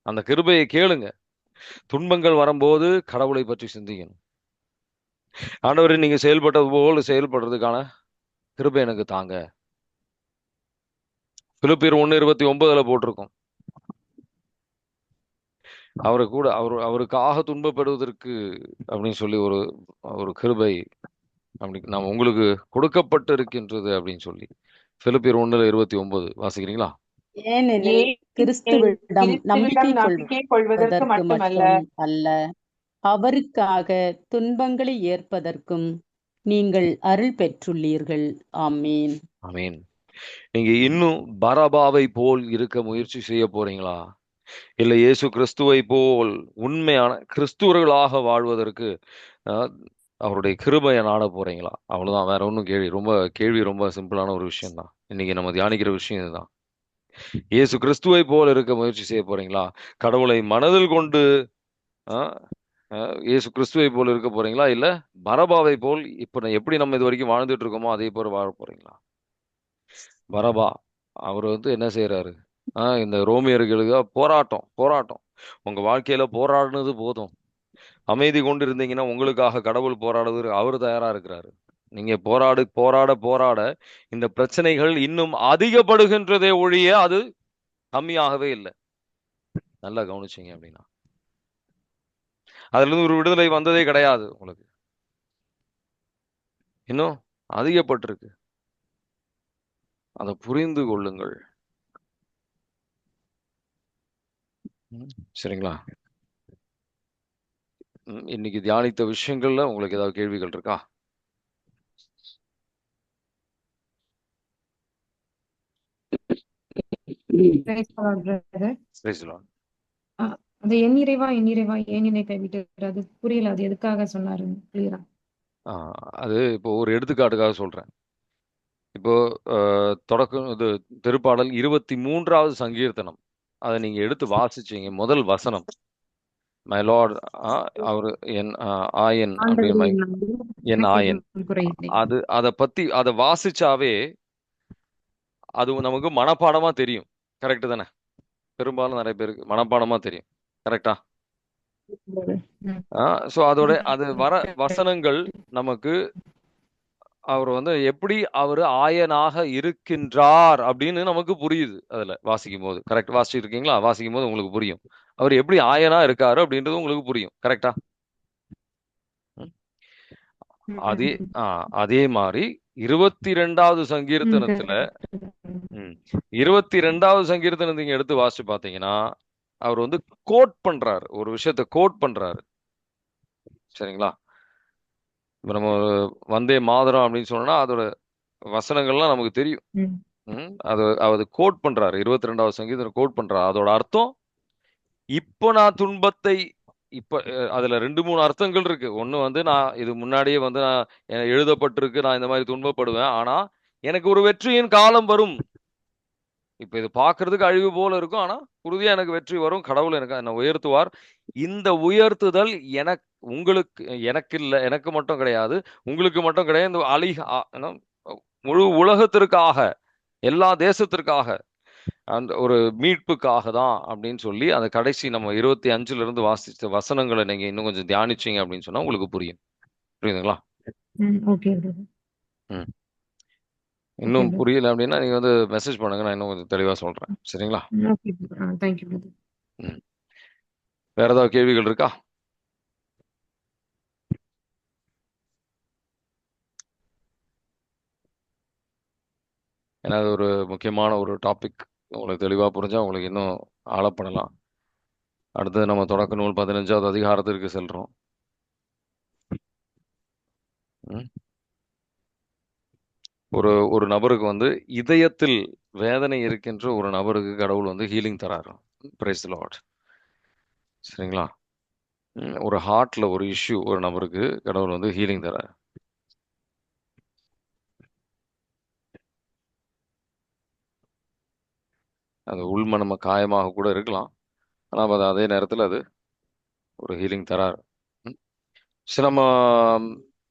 அந்த கிருபையை கேளுங்க. துன்பங்கள் வரும்போது கடவுளை பற்றி சிந்திக்கணும். ஆண்டவரே நீங்க செயல்பட்டது போல் செயல்படுறதுக்கான கிருபை எனக்கு தாங்க. பிலிப்பியர் 1:29 போட்டிருக்கோம். அவருக்காக துன்பப்படுவதற்கு அப்படின்னு சொல்லி ஒரு ஒரு கிருபை அப்படி நம்ம உங்களுக்கு கொடுக்கப்பட்டு இருக்கின்றது அப்படின்னு சொல்லி பிலிப்பியர் 1:29 வாசிக்கிறீங்களா? ஏனெனில் கிறிஸ்துவிடம் நம்பிக்கை கொள்வதற்கு மட்டும் அல்ல, அவருக்காக துன்பங்களை ஏற்பதற்கும் நீங்கள் அருள் பெற்றுள்ளீர்கள். ஆமீன். ஆமீன். நீங்க இன்னும் பரபாவை போல் இருக்க முயற்சி செய்ய போறீங்களா? இல்ல இயேசு கிறிஸ்துவை போல் உண்மையான கிறிஸ்துவர்களாக வாழ்வதற்கு அவருடைய கிருபையை நாட போறீங்களா? அவ்வளவுதான். வேற ஒன்றும் கேள்வி ரொம்ப சிம்பிளான ஒரு விஷயம் தான். இன்னைக்கு நம்ம தியானிக்கிற விஷயம் இதுதான். இயேசு கிறிஸ்துவை போல் இருக்க முயற்சி செய்ய போறீங்களா? கடவுளை மனதில் கொண்டு இயேசு கிறிஸ்துவை போல் இருக்க போறீங்களா? இல்ல பரபாவை போல் இப்ப எப்படி நம்ம இது வரைக்கும் வாழ்ந்துட்டு இருக்கோமோ அதே போல வாழ போறீங்களா? பரபா அவர் என்ன செய்யறாரு? இந்த ரோமியர்களுக்கு போராட்டம். உங்க வாழ்க்கையில போராடுனது போதும். அமைதி கொண்டு இருந்தீங்கன்னா உங்களுக்காக கடவுள் போராடுவது அவர் தயாரா இருக்கிறாரு. நீங்க போராட இந்த பிரச்சனைகள் இன்னும் அதிகப்படுகின்றதே ஒழிய அது கம்மியாகவே இல்லை. நல்லா கவனிச்சீங்க அப்படின்னா அதுல இருந்து ஒரு விடுதலை வந்ததே கிடையாது. உங்களுக்கு இன்னும் அதிகப்பட்டிருக்கு. அதை புரிந்து கொள்ளுங்கள். சரிங்களா? இன்னைக்கு தியானித்த விஷயங்கள்ல உங்களுக்கு ஏதாவது கேள்விகள் இருக்கா? அது என் இறைவா ஏன் என்னை கைவிட்டார், அது புரியல. அது எதுக்காக சொன்னாரு கிளியரா? அது இப்போ ஒரு எடுத்துக்காட்டுக்காக சொல்றேன். இப்போ தொடக்கம் இது திருப்பாடல் 23வது சங்கீர்த்தனம். அதை நீங்க எடுத்து வாசிச்சீங்க. முதல் வசனம் மை லார்ட் அவரு என் ஆயன் அப்படின்னு என் ஆயன். அதை வாசிச்சாவே அது நமக்கு மனப்பாடமா தெரியும். கரெக்ட் தானே? பெரும்பாலும் நிறைய பேருக்கு மனப்பாடமா தெரியும். கரெக்டா? சோ அது வர வசனங்கள் நமக்கு அவர் எப்படி அவரு ஆயனாக இருக்கின்றார் அப்படின்னு நமக்கு புரியுது. அதுல வாசிக்கும் போது கரெக்ட் வாசிச்சு இருக்கீங்களா? வாசிக்கும் போது உங்களுக்கு புரியும் அவர் எப்படி ஆயனா இருக்காரு அப்படின்றது உங்களுக்கு புரியும். கரெக்டா? அதே மாதிரி 22வது சங்கீர்த்தனத்துல 22வது சங்கீர்த்தனத்தை நீங்க எடுத்து வாசிச்சு பாத்தீங்கன்னா அவர் கோட் பண்றாரு, ஒரு விஷயத்த கோட் பண்றாரு. சரிங்களா? இப்ப நம்ம வந்தே மாதரம் அப்படின்னு சொன்னா அதோட வசனங்கள்லாம் நமக்கு தெரியும். அது கோட் பண்றாரு. 22வது சங்கீதம் கோட் பண்றாரு. அதோட அர்த்தம் இப்போ நான் துன்பத்தை இப்ப அதுல 2-3 அர்த்தங்கள் இருக்கு. ஒண்ணு நான் இது முன்னாடியே நான் எழுதப்பட்டிருக்கு, நான் இந்த மாதிரி துன்பப்படுவேன், ஆனா எனக்கு ஒரு வெற்றியின் காலம் வரும். இப்ப இது பார்க்கிறதுக்கு அழிவு போல இருக்கும், ஆனா உறுதியா எனக்கு வெற்றி வரும், கடவுள் எனக்கு என்னை உயர்த்துவார். இந்த உயர்த்துதல் உங்களுக்கு எனக்கு இல்ல, எனக்கு மட்டும் கிடையாது, உங்களுக்கு மட்டும் கிடையாது, இந்த முழு உலகத்திற்காக, எல்லா தேசத்திற்காக, அந்த ஒரு மீட்புக்காக தான் அப்படின்னு சொல்லி அந்த கடைசி நம்ம 25ல இருந்து வாசிச்ச வசனங்களை நீங்க இன்னும் கொஞ்சம் தியானிச்சீங்க அப்படின்னு சொன்னா உங்களுக்கு புரியும். புரியுதுங்களா? Okay brother. ம். இன்னும் brother. புரியல அப்படின்னா நீங்க வந்து மெசேஜ் பண்ணுங்க, நான் இன்னும் கொஞ்சம் தெளிவா சொல்றேன். சரிங்களா? Okay brother. Thank you brother. ம். வேற ஏதாவது கேள்விகள் இருக்கா? ஏன்னா அது ஒரு முக்கியமான ஒரு டாபிக். உங்களுக்கு தெளிவா புரிஞ்சா உங்களுக்கு இன்னும் ஆழப்படலாம். அடுத்தது நம்ம தொடக்க நூல் 15வது அதிகாரத்திற்கு செல்றோம். ம். ஒரு நபருக்கு வந்து இதயத்தில் வேதனை இருக்கின்ற ஒரு நபருக்கு கடவுள் வந்து ஹீலிங் தராரு. Price the Lord. சரிங்களா? ஒரு ஹார்ட்ல ஒரு இஷ்யூ ஒரு நபருக்கு கடவுள் வந்து ஹீலிங் தராரு. அது உள்மனம காயமாக கூட இருக்கலாம், ஆனா அது அதே நேரத்தில் அது ஒரு ஹீலிங் தராரு. சரி, நம்ம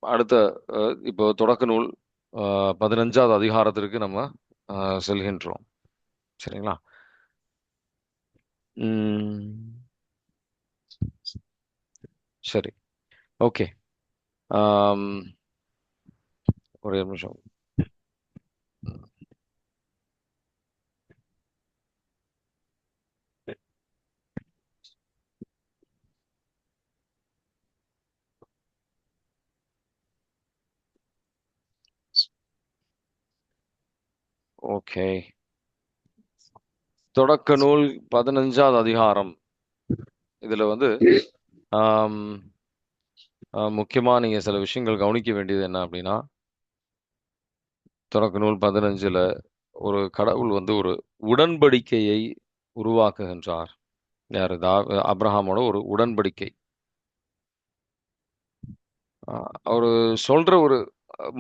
அடுத்த இப்போ தொடக்க நூல் 15வது அதிகாரத்திற்கு நம்ம செல்கின்றோம். சரிங்களா? சரி, ஓகே. ஒரே நிமிஷம். ஓகே, தொடக்க நூல் 15வது அதிகாரம். இதுல வந்து முக்கியமா நீங்க சில விஷயங்கள் கவனிக்க வேண்டியது என்ன அப்படின்னா, தொடக்க நூல் 15ல ஒரு கடவுள் வந்து ஒரு உடன்படிக்கையை உருவாக்குகின்றார். யாரு? அப்ரஹாமோட ஒரு உடன்படிக்கை. அவரு சொல்ற ஒரு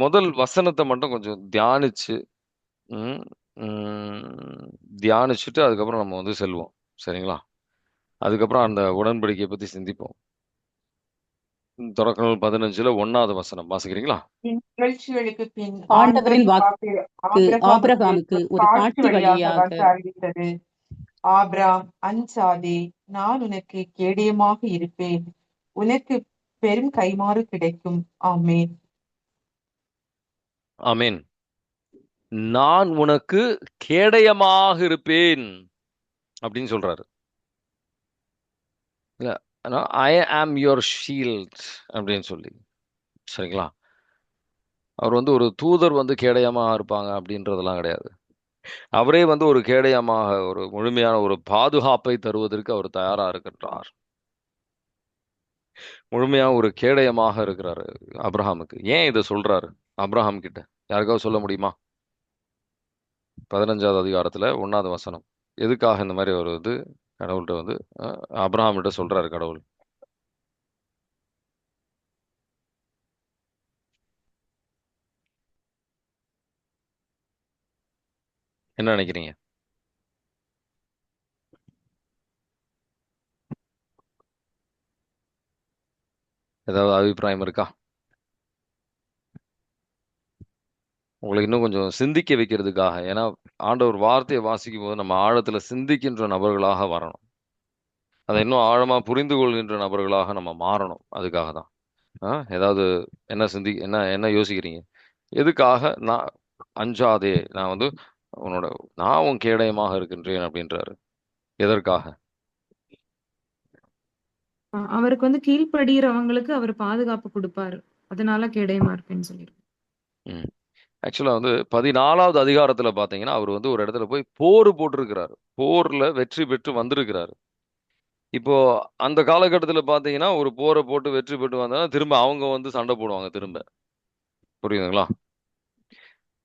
முதல் வசனத்தை மட்டும் கொஞ்சம் தியானிச்சு தியானிச்சுட்டு அதுக்கப்புறம் நம்ம வந்து செல்வோம். சரிங்களா? அதுக்கப்புறம் அந்த உடன்படிக்கையை பத்தி சிந்திப்போம். தொடக்க நூல் 15ல 1வது வசனம் வாசிக்கிறீங்களா? நிகழ்ச்சிகளுக்கு பின் ஆண்டவரின் வாக்கு ஆபிரகாமுக்கு ஒரு காட்சி காட்சி வழியாக வழியாக வந்து அறிவித்தது. ஆபிராம், அஞ்சாதே, நான் உனக்கு கேடயமாக இருப்பேன், உனக்கு பெரும் கைமாறு கிடைக்கும். ஆமென். ஆமென். நான் உனக்கு கேடயமாக இருப்பேன் அப்படின்னு சொல்றாரு. ஐ ஆம் யுவர் ஷீல்ட் அப்படின்னு சொல்லி. சரிங்களா? அவர் வந்து ஒரு தூதர் வந்து கேடயமாக இருப்பாங்க அப்படின்றதெல்லாம் கிடையாது. அவரே வந்து ஒரு கேடயமாக ஒரு முழுமையான ஒரு பாதுகாப்பை தருவதற்கு அவர் தயாரா இருக்கின்றார். முழுமையா ஒரு கேடயமாக இருக்கிறாரு அப்ரஹாமுக்கு. ஏன் இதை சொல்றாரு அப்ரஹாம் கிட்ட? யாருக்காவது சொல்ல முடியுமா? 15வது அதிகாரத்துல 1வது வசனம். எதுக்காக இந்த மாதிரி ஒரு இது கடவுள்கிட்ட வந்து அப்ரஹாம் கிட்ட சொல்றாரு கடவுள்? என்ன நினைக்கிறீங்க? ஏதாவது அபிப்பிராயம் இருக்கா? உங்களுக்கு இன்னும் கொஞ்சம் சிந்திக்க வைக்கிறதுக்காக. ஏன்னா ஆண்டவர் வார்த்தையை வாசிக்கும் போது நம்ம ஆழத்துல சிந்திக்கின்ற நபர்களாக வரணும். அதை இன்னும் ஆழமா புரிந்து கொள்கின்ற நபர்களாக நம்ம மாறணும். அதுக்காக தான். ஏதாவது என்ன என்ன யோசிக்கிறீங்க? எதுக்காக நான் அஞ்சாதே, நான் வந்து நான் உன் கேடயமாக இருக்கின்றேன் அப்படின்றாரு. எதற்காக? அவருக்கு வந்து கீழ்ப்படுகிறவங்களுக்கு அவர் பாதுகாப்பு கொடுப்பாரு, அதனால கேடயமா இருப்பேன்னு சொல்லிருக்கேன். ஆக்சுவலா வந்து 14வது அதிகாரத்துல பாத்தீங்கன்னா அவர் வந்து ஒரு இடத்துல போய் போர் போட்டிருக்கிறாரு. போர்ல வெற்றி பெற்று வந்திருக்கிறாரு. இப்போ அந்த காலகட்டத்துல பாத்தீங்கன்னா ஒரு போரை போட்டு வெற்றி பெற்று வந்தா திரும்ப அவங்க வந்து சண்டை போடுவாங்க திரும்ப. புரியுதுங்களா?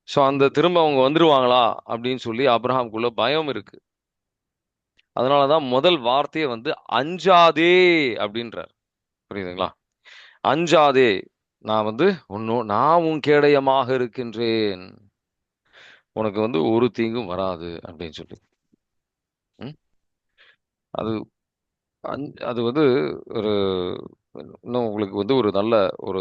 சோ அந்த திரும்ப அவங்க வந்துருவாங்களா அப்படின்னு சொல்லி அப்ரஹாமுக்குள்ள பயம் இருக்கு. அதனாலதான் முதல் வார்த்தையை வந்து அஞ்சாதே அப்படின்றார். புரியுதுங்களா? அஞ்சாதே, நான் வந்து நான் உன் கேடயமாக இருக்கின்றேன், உனக்கு வந்து ஒரு தீங்கும் வராது அப்படின்னு சொல்லி. ம்? அது அது வந்து ஒரு இன்னும் உங்களுக்கு வந்து ஒரு நல்ல ஒரு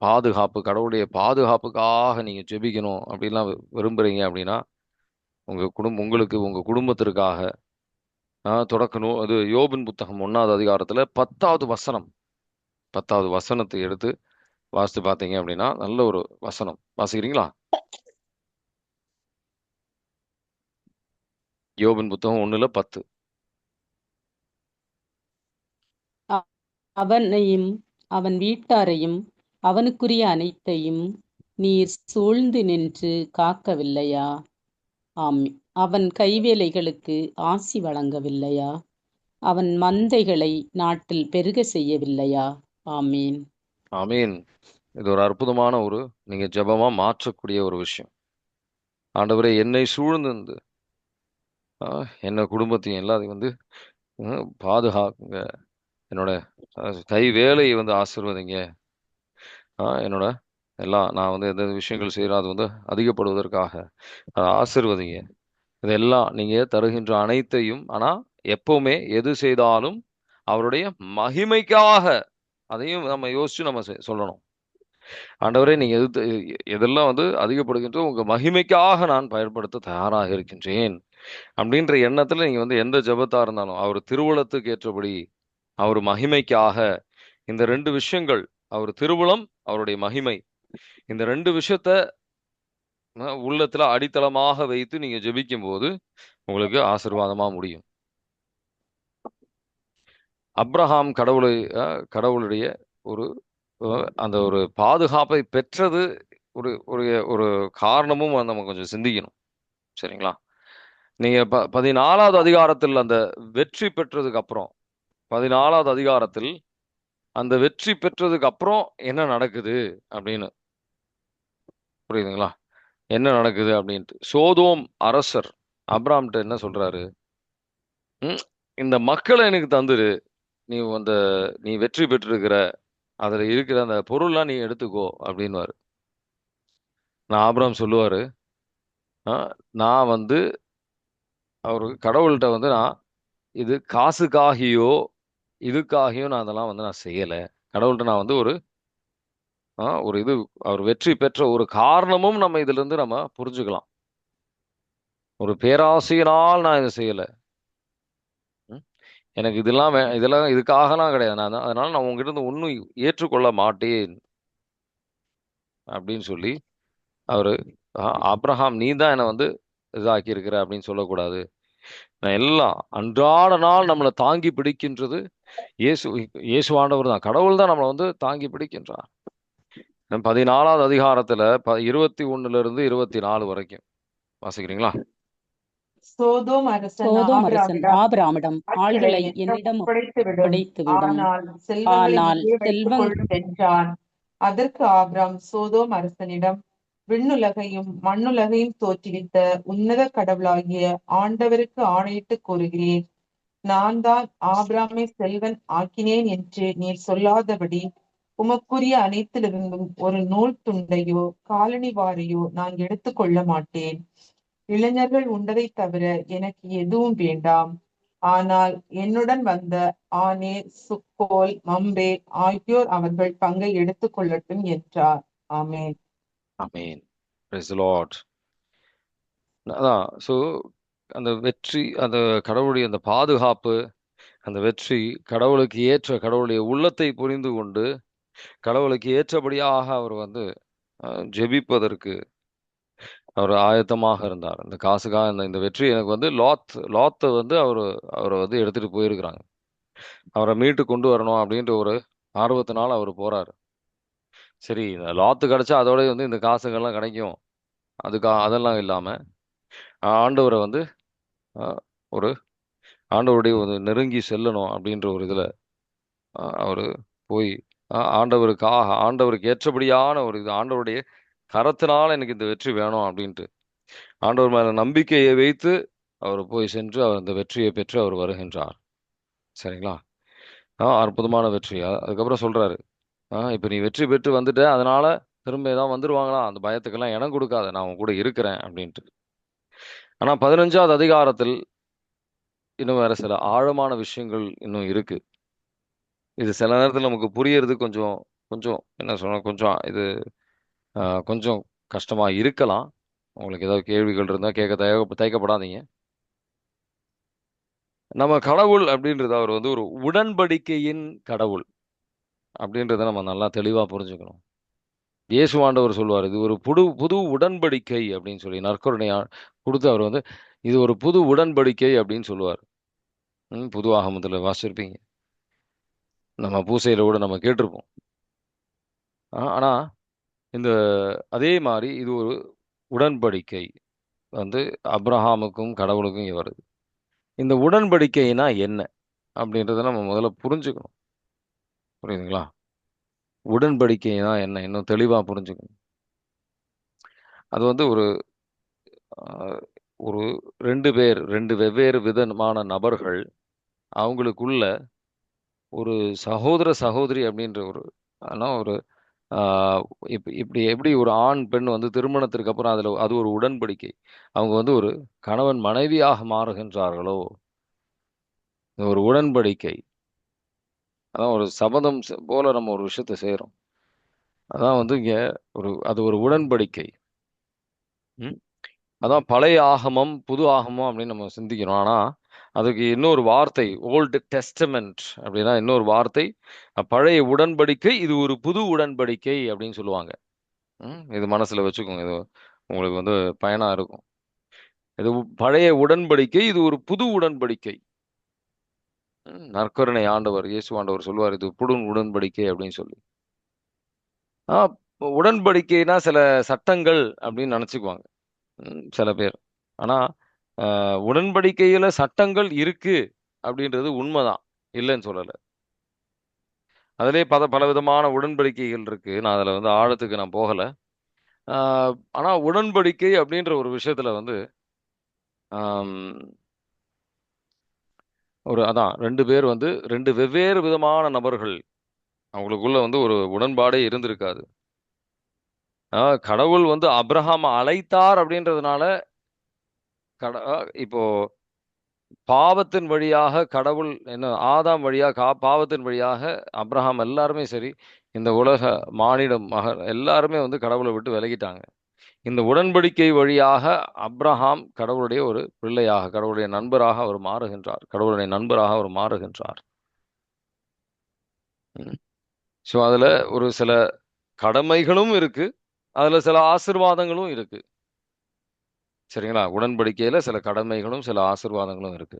பாதுகாப்பு, கடவுளுடைய பாதுகாப்புக்காக நீங்க ஜெபிக்கணும் அப்படின்லாம் விரும்புறீங்க அப்படின்னா, உங்களுக்கு உங்க குடும்பத்திற்காக தொடக்கணும். அது யோபின் புத்தகம் 1வது அதிகாரத்துல 10வது வசனம், 10வது வசனத்தை எடுத்து வாசித்து பார்த்தீங்க அப்படின்னா நல்ல ஒரு வசனம். வாசிக்கிறீங்களா? யோபின் புத்தகம் 1:10. அவனையும் அவன் வீட்டாரையும் அவனுக்குரிய அனைத்தையும் நீர் சூழ்ந்து நின்று காக்கவில்லையா? ஆமி அவன் கைவேலைகளுக்கு ஆசி வழங்கவில்லையா? அவன் மந்தைகளை நாட்டில் பெருக செய்யவில்லையா? ஆமீன். ஆமீன். இது ஒரு அற்புதமான ஒரு நீங்க ஜெபமா மாற்றக்கூடிய ஒரு விஷயம். ஆண்டவரே, என்னை சூழ்ந்து என்ன குடும்பத்தையும் எல்லாத்தையும் வந்து பாதுகாக்குங்க. என்னோட கை வேலையை வந்து ஆசீர்வதிங்க. என்னோட எல்லாம் நான் வந்து எந்த விஷயங்கள் செய்கிறோம் அது வந்து அதிகப்படுவதற்காக ஆசீர்வதிங்க. இதெல்லாம் நீங்க தருகின்ற அனைத்தையும், ஆனா எப்பவுமே எது செய்தாலும் அவருடைய மகிமைக்காக, அதையும் நம்ம யோசிச்சு நம்ம சொல்லணும். ஆண்டவரே, நீங்க எதெல்லாம் வந்து அதிகப்படுகின்ற உங்க மகிமைக்காக நான் பயன்படுத்த தயாராக இருக்கின்றேன் அப்படின்ற எண்ணத்துல நீங்க வந்து எந்த ஜெபத்தா இருந்தாலும் அவர் திருவுளத்துக்கு ஏற்றபடி, அவர் மகிமைக்காக, இந்த 2 விஷயங்கள், அவர் திருவுளம், அவருடைய மகிமை, இந்த 2 விஷயத்த உள்ளத்துல அடித்தளமாக வைத்து நீங்க ஜெபிக்கும் போது உங்களுக்கு ஆசீர்வாதமா முடியும். அப்ரஹாம் கடவுளுடைய ஒரு அந்த ஒரு பாதுகாப்பை பெற்றது ஒரு ஒரு ஒரு காரணமும் நம்ம கொஞ்சம் சிந்திக்கணும். சரிங்களா? நீங்க 14வது அதிகாரத்தில் அந்த வெற்றி பெற்றதுக்கு அப்புறம், 14வது அதிகாரத்தில் அந்த வெற்றி பெற்றதுக்கு அப்புறம் என்ன நடக்குது அப்படின்னு புரியுதுங்களா? என்ன நடக்குது அப்படின்ட்டு சோதோம் அரசர் அப்ராம்கிட்ட என்ன சொல்றாரு? இந்த மக்களை எனக்கு தந்துரு, நீ வெற்றி பெற்றிருக்கிற, அதுல இருக்கிற அந்த பொருள்லாம் நீ எடுத்துக்கோ அப்படின்னுவாரு. ஆபிரகாம் சொல்லுவாரு, நான் வந்து அவருக்கு கடவுள்கிட்ட வந்து நான் இது காசுக்காகியோ இதுக்காகியோ நான் அதெல்லாம் வந்து நான் செய்யல. கடவுள்கிட்ட நான் வந்து ஒரு இது அவர் வெற்றி பெற்ற ஒரு காரணமும் நம்ம இதுல இருந்து நம்ம புரிஞ்சுக்கலாம். ஒரு பேராசையினால் நான் இதை செய்யல. எனக்கு இதெல்லாம் இதுக்காகலாம் கிடையாது. அதனால நான் உங்ககிட்ட இருந்து ஒன்றும் ஏற்றுக்கொள்ள மாட்டேன் அப்படின்னு சொல்லி அவரு அப்ரஹாம், நீ தான் என்னை வந்து இதாக்கி இருக்கிற அப்படின்னு சொல்லக்கூடாது. நான் எல்லாம் அன்றாட நாள் நம்மளை தாங்கி பிடிக்கின்றது இயேசு ஆண்டவர் தான். கடவுள் தான் நம்மளை வந்து தாங்கி பிடிக்கின்றார். 14வது அதிகாரத்துல 21 24 வரைக்கும் வாசிக்கிறீங்களா? சோதோம் அரசன் ஆபிரகாமிடம் ஆள்களை என்னிடம் ஒப்படைத்துவிடும், ஆனால் செல்வம் என்றான். அதற்கு ஆபிரகாம் சோதோம் அரசனிடம், விண்ணுலகையும் மண்ணுலகையும் தோற்றுவித்த உன்னத கடவுளாகிய ஆண்டவருக்கு ஆணையிட்டு கூறுகிறேன், நான் தான் ஆபிரகாமை செல்வன் ஆக்கினேன் என்று நீர் சொல்லாதபடி உமக்குரிய அனைத்திலிருந்தும் ஒரு நூல் துண்டையோ காலணி வாரையோ நான் எடுத்துக்கொள்ள மாட்டேன். இளைஞர்கள் உண்டதை தவிர எனக்கு எதுவும் வேண்டாம். ஆனால் என்னுடன் வந்த ஆனேர், சுக்கோல், மம்பே ஆகியோர் அவர்கள் பங்கை எடுத்துக் கொள்ளட்டும் என்றார். ஆமென். ஆமென். Praise the Lord. அதான் அந்த வெற்றி, அந்த கடவுளுடைய அந்த பாதுகாப்பு, அந்த வெற்றி கடவுளுக்கு ஏற்ற, கடவுளுடைய உள்ளத்தை புரிந்து கொண்டு கடவுளுக்கு ஏற்றபடியாக அவர் வந்து ஜெபிப்பதற்கு அவர் ஆயத்தமாக இருந்தார். இந்த காசுக்காக இந்த வெற்றி எனக்கு வந்து லாத்தை வந்து அவரை வந்து எடுத்துட்டு போயிருக்கிறாங்க. அவரை மீட்டு கொண்டு வரணும் அப்படின்ற ஒரு ஆர்வத்தினால அவர் போறாரு. சரி, இந்த லாத்து கிடைச்சா அதோட வந்து இந்த காசுகள்லாம் கிடைக்கும், அதெல்லாம் இல்லாம ஆண்டவரை வந்து ஒரு ஆண்டவருடைய ஒரு நெருங்கி செல்லணும் அப்படின்ற ஒரு இதுல அவரு போய் ஆண்டவருக்கு ஏற்றபடியான ஒரு இது, ஆண்டவருடைய கரத்தினால எனக்கு இந்த வெற்றி வேணும் அப்படின்ட்டு ஆண்டவர் மேல நம்பிக்கையை வைத்து அவர் போய் சென்று அவர் அந்த வெற்றியை பெற்று அவர் வருகின்றார். சரிங்களா? அற்புதமான வெற்றி. அதுக்கப்புறம் சொல்றாரு, இப்ப நீ வெற்றி பெற்று வந்துட்ட, அதனால திரும்ப ஏதாவது வந்துருவாங்களா, அந்த பயத்துக்கெல்லாம் இடம் கொடுக்காத, நான் உன் கூட இருக்கிறேன் அப்படின்ட்டு. ஆனா 15வது அதிகாரத்தில் இன்னும் வேற சில ஆழமான விஷயங்கள் இன்னும் இருக்கு. இது சில நேரத்தில் நமக்கு புரியறது கொஞ்சம் கொஞ்சம் என்ன சொல்ல கொஞ்சம் இது கொஞ்சம் கஷ்டமா இருக்கலாம். உங்களுக்கு ஏதாவது கேள்விகள் இருந்தா கேட்க தயக்கப்படாதீங்க. நம்ம கடவுள் அப்படின்றது அவர் வந்து ஒரு உடன்படிக்கையின் கடவுள் அப்படின்றத நம்ம நல்லா தெளிவா புரிஞ்சுக்கணும். இயேசு ஆண்டவர் சொல்லுவார், இது ஒரு புது உடன்படிக்கை அப்படின்னு சொல்லி நற்கருணை கொடுத்து அவர் வந்து இது ஒரு புது உடன்படிக்கை அப்படின்னு சொல்லுவார். புது ஆகமத்துல வாசிச்சிருப்பீங்க, நம்ம பூசையில கூட நம்ம கேட்டிருப்போம். ஆனா இந்த அதே மாதிரி இது ஒரு உடன்படிக்கை வந்து அப்ரஹாமுக்கும் கடவுளுக்கும் இங்க வருது. இந்த உடன்படிக்கைனா என்ன அப்படின்றத நம்ம முதல்ல புரிஞ்சுக்கணும். புரியுதுங்களா? உடன்படிக்கைனா என்ன இன்னும் தெளிவா புரிஞ்சுக்கணும். அது வந்து ஆஹ், ஒரு ரெண்டு வெவ்வேறு விதமான நபர்கள் அவங்களுக்குள்ள ஒரு சகோதர சகோதரி அப்படின்ற ஒரு இப்படி எப்படி ஒரு ஆண் பெண் வந்து திருமணத்திற்கு அப்புறம் அது ஒரு உடன்படிக்கை. அவங்க வந்து ஒரு கணவன் மனைவியாக மாறுகின்றார்களோ, இது ஒரு உடன்படிக்கை. அதான் ஒரு சபதம் போல நம்ம ஒரு விஷயத்த செய்யறோம். அதான் வந்து இங்க அது ஒரு உடன்படிக்கை. ம்? அதான் பழைய ஆகமம் புது ஆகமம் அப்படின்னு நம்ம சிந்திக்கிறோம். ஆனா அதுக்கு இன்னொரு வார்த்தை ஓல்டு டெஸ்டமெண்ட் அப்படின்னா இன்னொரு வார்த்தை பழைய உடன்படிக்கை, இது ஒரு புது உடன்படிக்கை அப்படின்னு சொல்லுவாங்க. இது மனசுல வச்சுக்கோங்க, இது உங்களுக்கு வந்து பயனா இருக்கும். இது பழைய உடன்படிக்கை, இது ஒரு புது உடன்படிக்கை. நற்கருணை ஆண்டவர் இயேசு ஆண்டவர் சொல்லுவார், இது புது உடன்படிக்கை அப்படின்னு சொல்லி. உடன்படிக்கைனா சில சட்டங்கள் அப்படின்னு நினைச்சுக்குவாங்க சில பேர். ஆனா உடன்படிக்கையில சட்டங்கள் இருக்கு அப்படின்றது உண்மைதான், இல்லைன்னு சொல்லல. அதிலே பல விதமான உடன்படிக்கைகள் இருக்கு. நான் அதுல வந்து ஆழத்துக்கு நான் போகல. ஆனா உடன்படிக்கை அப்படின்ற ஒரு விஷயத்துல வந்து அதான் ரெண்டு பேர் வந்து ரெண்டு வெவ்வேறு விதமான நபர்கள், அவங்களுக்குள்ள வந்து ஒரு உடன்பாடே இருந்திருக்காது. கடவுள் வந்து அப்ரஹாம் அழைத்தார் அப்படின்றதுனால இப்போ பாவத்தின் வழியாக கடவுள் என்ன ஆதாம் வழியாக பாவத்தின் வழியாக அப்ரஹாம் எல்லாருமே சரி, இந்த உலக மானிடம் மகன் எல்லாருமே வந்து கடவுளை விட்டு விலகிட்டாங்க. இந்த உடன்படிக்கை வழியாக அப்ரஹாம் கடவுளுடைய ஒரு பிள்ளையாக, கடவுளுடைய நண்பராக அவர் மாறுகின்றார். கடவுளுடைய நண்பராக அவர் மாறுகின்றார். ஸோ அதுல ஒரு சில கடமைகளும் இருக்கு, அதுல சில ஆசிர்வாதங்களும் இருக்கு. சரிங்களா? உடன்படிக்கையில சில கடமைகளும் சில ஆசிர்வாதங்களும் இருக்கு.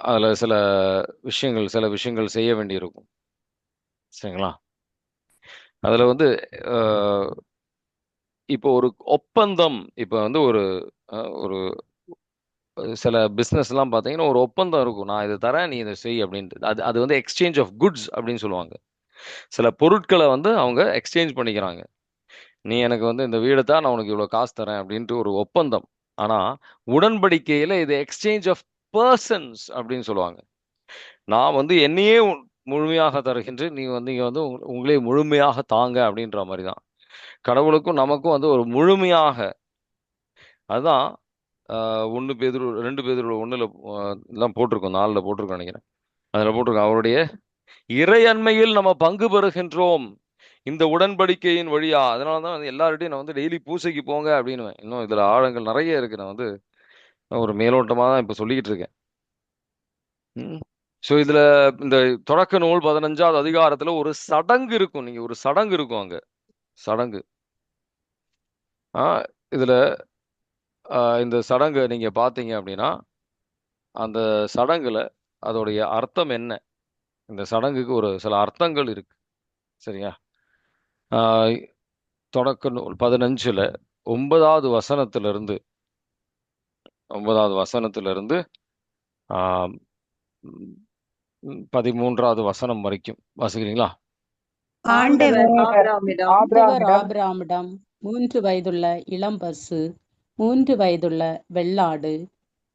அதுல சில விஷயங்கள் செய்ய வேண்டியிருக்கும். சரிங்களா? அதுல வந்து இப்போ ஒரு ஒப்பந்தம், இப்போ வந்து ஒரு ஒரு சில பிஸ்னஸ் எல்லாம் பார்த்தீங்கன்னா ஒரு ஒப்பந்தம் இருக்கும், நான் இதை தரேன் நீ இதை செய் அப்படின்ட்டு. அது வந்து எக்ஸ்சேஞ்ச் ஆஃப் குட்ஸ் அப்படின்னு சொல்லுவாங்க. சில பொருட்களை வந்து அவங்க எக்ஸ்சேஞ்ச் பண்ணிக்கிறாங்க. நீ எனக்கு வந்து இந்த வீடை தான், நான் உனக்கு இவ்வளோ காசு தரேன் அப்படின்ட்டு ஒரு ஒப்பந்தம். ஆனா உடன்படிக்கையில இது எக்ஸ்சேஞ்ச் ஆஃப் பர்சன்ஸ் அப்படின்னு சொல்லுவாங்க. நான் வந்து என்னையே முழுமையாக தருகின்றேன், நீங்க வந்து உங்களே முழுமையாக தாங்க அப்படின்ற மாதிரி தான். கடவுளுக்கும் நமக்கும் வந்து ஒரு முழுமையாக, அதுதான் 2 பேதுரு 1ல எல்லாம் போட்டிருக்கோம், 4ல போட்டிருக்கோம் நினைக்கிறேன். அதுல போட்டிருக்கோம், அவருடைய இறையன்மையில் நம்ம பங்கு பெறுகின்றோம் இந்த உடன்படிக்கையின் வழியா. அதனாலதான் வந்து எல்லார்ட்டையும் நான் வந்து டெய்லி பூசைக்கு போங்க அப்படின்னு. இன்னும் இதுல ஆழங்கள் நிறைய இருக்கு, நான் வந்து ஒரு மேலோட்டமா தான் இப்ப சொல்லிக்கிட்டு இருக்கேன். ஸோ இதுல இந்த தொடக்க நூல் 15வது அதிகாரத்துல ஒரு சடங்கு இருக்கும். நீங்க ஒரு சடங்கு இருக்கும் அங்க, சடங்கு. இதுல இந்த சடங்கு நீங்க பாத்தீங்க அப்படின்னா அந்த சடங்குல அதோடைய அர்த்தம் என்ன, இந்த சடங்குக்கு ஒரு சில அர்த்தங்கள் இருக்கு. சரியா? தொடக்க நூல் 15ல 9வது வசனத்திலிருந்து 13வது வசனம் வரைக்கும் வாசிக்கிறீங்களா? ஆண்டவர் ஆபிரகாமிடம் 3 வயதுள்ள இளம்பசு, 3 வயதுள்ள வெள்ளாடு,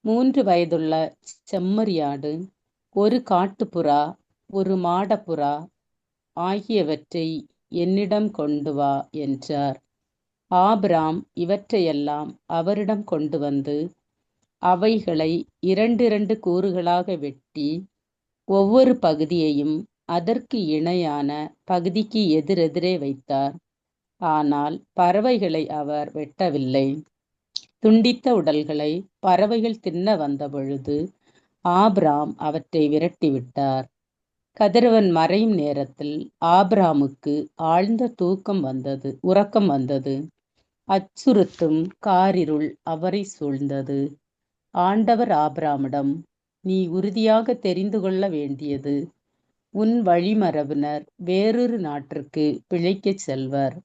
3 வயதுள்ள செம்மறியாடு, ஒரு காட்டுப்புறா, ஒரு மாடப்புறா ஆகியவற்றை என்னிடம் கொண்டு வா என்றார். ஆபிராம் இவற்றையெல்லாம் அவரிடம் கொண்டு வந்து அவைகளை 2 கூறுகளாக வெட்டி ஒவ்வொரு பகுதியையும் அதற்கு இணையான பகுதிக்கு எதிரெதிரே வைத்தார். ஆனால் பறவைகளை அவர் வெட்டவில்லை. துண்டித்த உடல்களை பறவைகள் தின்ன வந்தபொழுது ஆபிராம் அவற்றை விரட்டிவிட்டார். கதிரவன் மறையும் நேரத்தில் ஆபிராமுக்கு ஆழ்ந்த உறக்கம் வந்தது. அச்சுறுத்தும் காரிருள் அவரை சூழ்ந்தது. ஆண்டவர் ஆபிராமிடம், நீ உறுதியாக தெரிந்து கொள்ள வேண்டியது, உன் வழிமரபினர் வேறொரு நாட்டிற்கு பிழைக்கச் செல்வர்.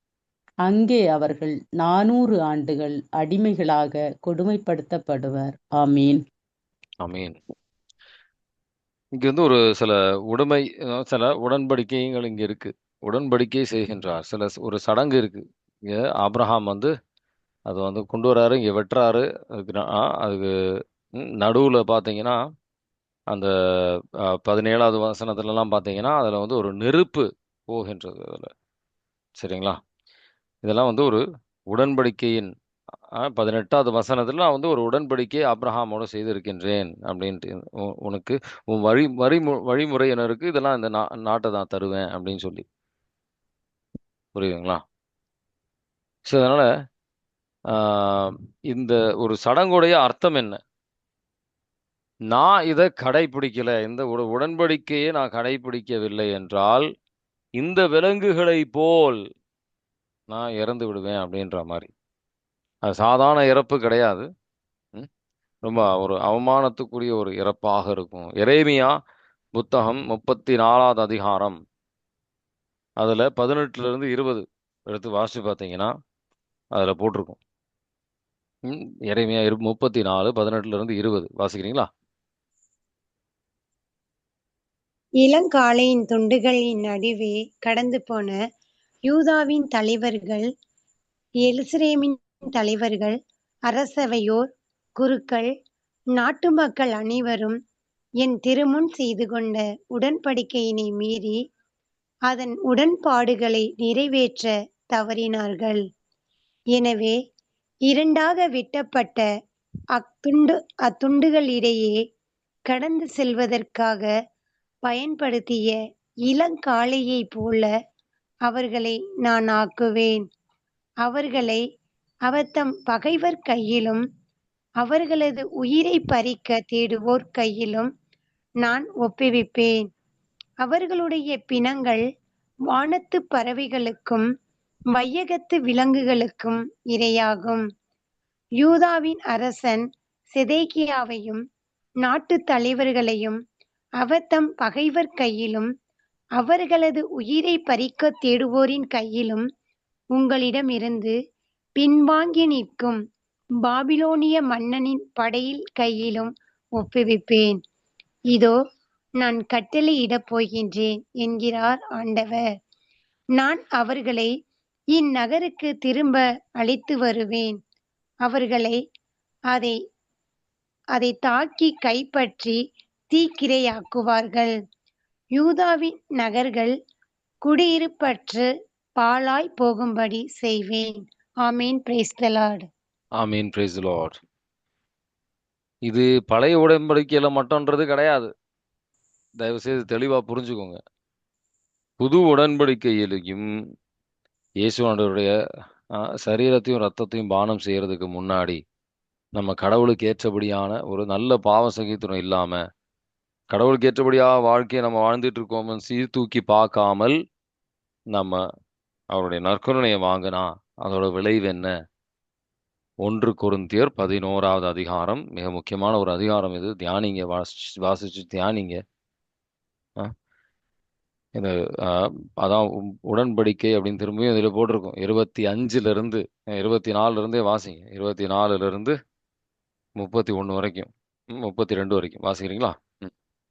அங்கே அவர்கள் 400 ஆண்டுகள் அடிமைகளாக கொடுமைப்படுத்தப்படுவர். ஆமீன். ஆமீன். இங்க ஒரு சில உடன்படிக்கைகள் இங்க இருக்கு. உடன்படிக்கை செய்கின்றார். ஒரு சடங்கு இருக்கு. இங்க ஆபிரகாம் அது கொண்டு வராரு, இங்க வெட்டுறாரு. அதுக்கு நடுவுல பாத்தீங்கன்னா அந்த 17வது வசனத்துலலாம் பார்த்தீங்கன்னா அதில் ஒரு நெருப்பு போகின்றது அதில். சரிங்களா? இதெல்லாம் ஒரு உடன்படிக்கையின் 18வது வசனத்தில் நான் ஒரு உடன்படிக்கை ஆபிரகாமோடு செய்திருக்கின்றேன் அப்படின்ட்டு, உனக்கு உன் வழிமுறையினருக்கு இதெல்லாம் இந்த நாட்டை தான் தருவேன் அப்படின்னு சொல்லி. புரியுதுங்களா? ஸோ அதனால் இந்த ஒரு சடங்குடைய அர்த்தம் என்ன? நான் இதை கடைபிடிக்கல, இந்த உடன்படிக்கையை நான் கடைபிடிக்கவில்லை என்றால் இந்த விலங்குகளை போல் நான் இறந்து விடுவேன் அப்படின்ற மாதிரி. அது சாதாரண இறப்பு கிடையாது. ரொம்ப ஒரு அவமானத்துக்குரிய ஒரு இறப்பாக இருக்கும். எரேமியா புத்தகம் 34வது அதிகாரம் அதில் 18லிருந்து 20 எடுத்து வாசிச்சு பார்த்தீங்கன்னா அதில் போட்டிருக்கும். எரேமியா 34 18லிருந்து 20 வாசிக்கிறீங்களா? இளங்காளையின் துண்டுகளின் நடுவே கடந்து போன யூதாவின் தலைவர்கள், எருசலேமின் தலைவர்கள், அரசவையோர், குருக்கள், நாட்டு மக்கள் அனைவரும் என் திருமுன் செய்து கொண்ட உடன்படிக்கையினை மீறி அதன் உடன்பாடுகளை நிறைவேற்ற தவறினார்கள். எனவே 2ஆக வெட்டப்பட்ட அத்துண்டுகளிடையே கடந்து செல்வதற்காக பயன்படுத்திய இளங்காளையைப் போல அவர்களை நான் ஆக்குவேன். அவர்களை அவர் தம் பகைவர் கையிலும் அவர்களது உயிரை பறிக்க தேடுவோர் கையிலும் நான் ஒப்புவிப்பேன். அவர்களுடைய பிணங்கள் வானத்து பறவைகளுக்கும் வையகத்து விலங்குகளுக்கும் இரையாகும். யூதாவின் அரசன் செதேக்கியாவையும் நாட்டு தலைவர்களையும் அவர் தம் பகைவர் கையிலும் அவர்களது உயிரை பறிக்க தேடுவோரின் கையிலும் உங்களிடமிருந்து பின்வாங்கி நிற்கும் பாபிலோனிய மன்னனின் படையில் கையிலும் ஒப்புவிப்பேன். இதோ நான் கட்டளையிடப் போகின்றேன் என்கிறார் ஆண்டவர். நான் அவர்களை இந்நகருக்கு திரும்ப அழைத்து வருவேன். அவர்களை அதை தாக்கி கைப்பற்றி தீக்கிரையாக்குவார்கள். யூதாவின் நகர்கள் குடியிருப்பற்று பாழாய் போகும்படி செய்வேன். ஆமீன். Praise the Lord. ஆமீன். Praise the Lord. இது பழைய உடன்படிக்கையில மட்டும்ன்றது கிடையாது. தயவு செய்து தெளிவா புரிஞ்சுக்கோங்க. புது உடன்படிக்கையிலையும் இயேசுவாண்டவருடைய சரீரத்தையும் ரத்தத்தையும் பானம் செய்யறதுக்கு முன்னாடி நம்ம கடவுளுக்கு ஏற்றபடியான ஒரு நல்ல பாவ சகித்துணம் இல்லாம கடவுளுக்கு ஏற்றபடியாக வாழ்க்கையை நம்ம வாழ்ந்துட்டு இருக்கோம் சீர்தூக்கி பார்க்காமல் நம்ம அவருடைய நற்கருணையை வாங்கினா அதோட விளைவு என்ன? 1 கொரிந்தியர் 11வது அதிகாரம் மிக முக்கியமான ஒரு அதிகாரம். இது தியானிங்க, வாசிச்சு தியானிங்க. இந்த அதான் உடன்படிக்கை அப்படின்னு திரும்பியும் இதில் போட்டிருக்கோம். 25லிருந்து 24 வாசிங்க. 24லிருந்து 31 வரைக்கும், 32 வரைக்கும் வாசிக்கிறீங்களா?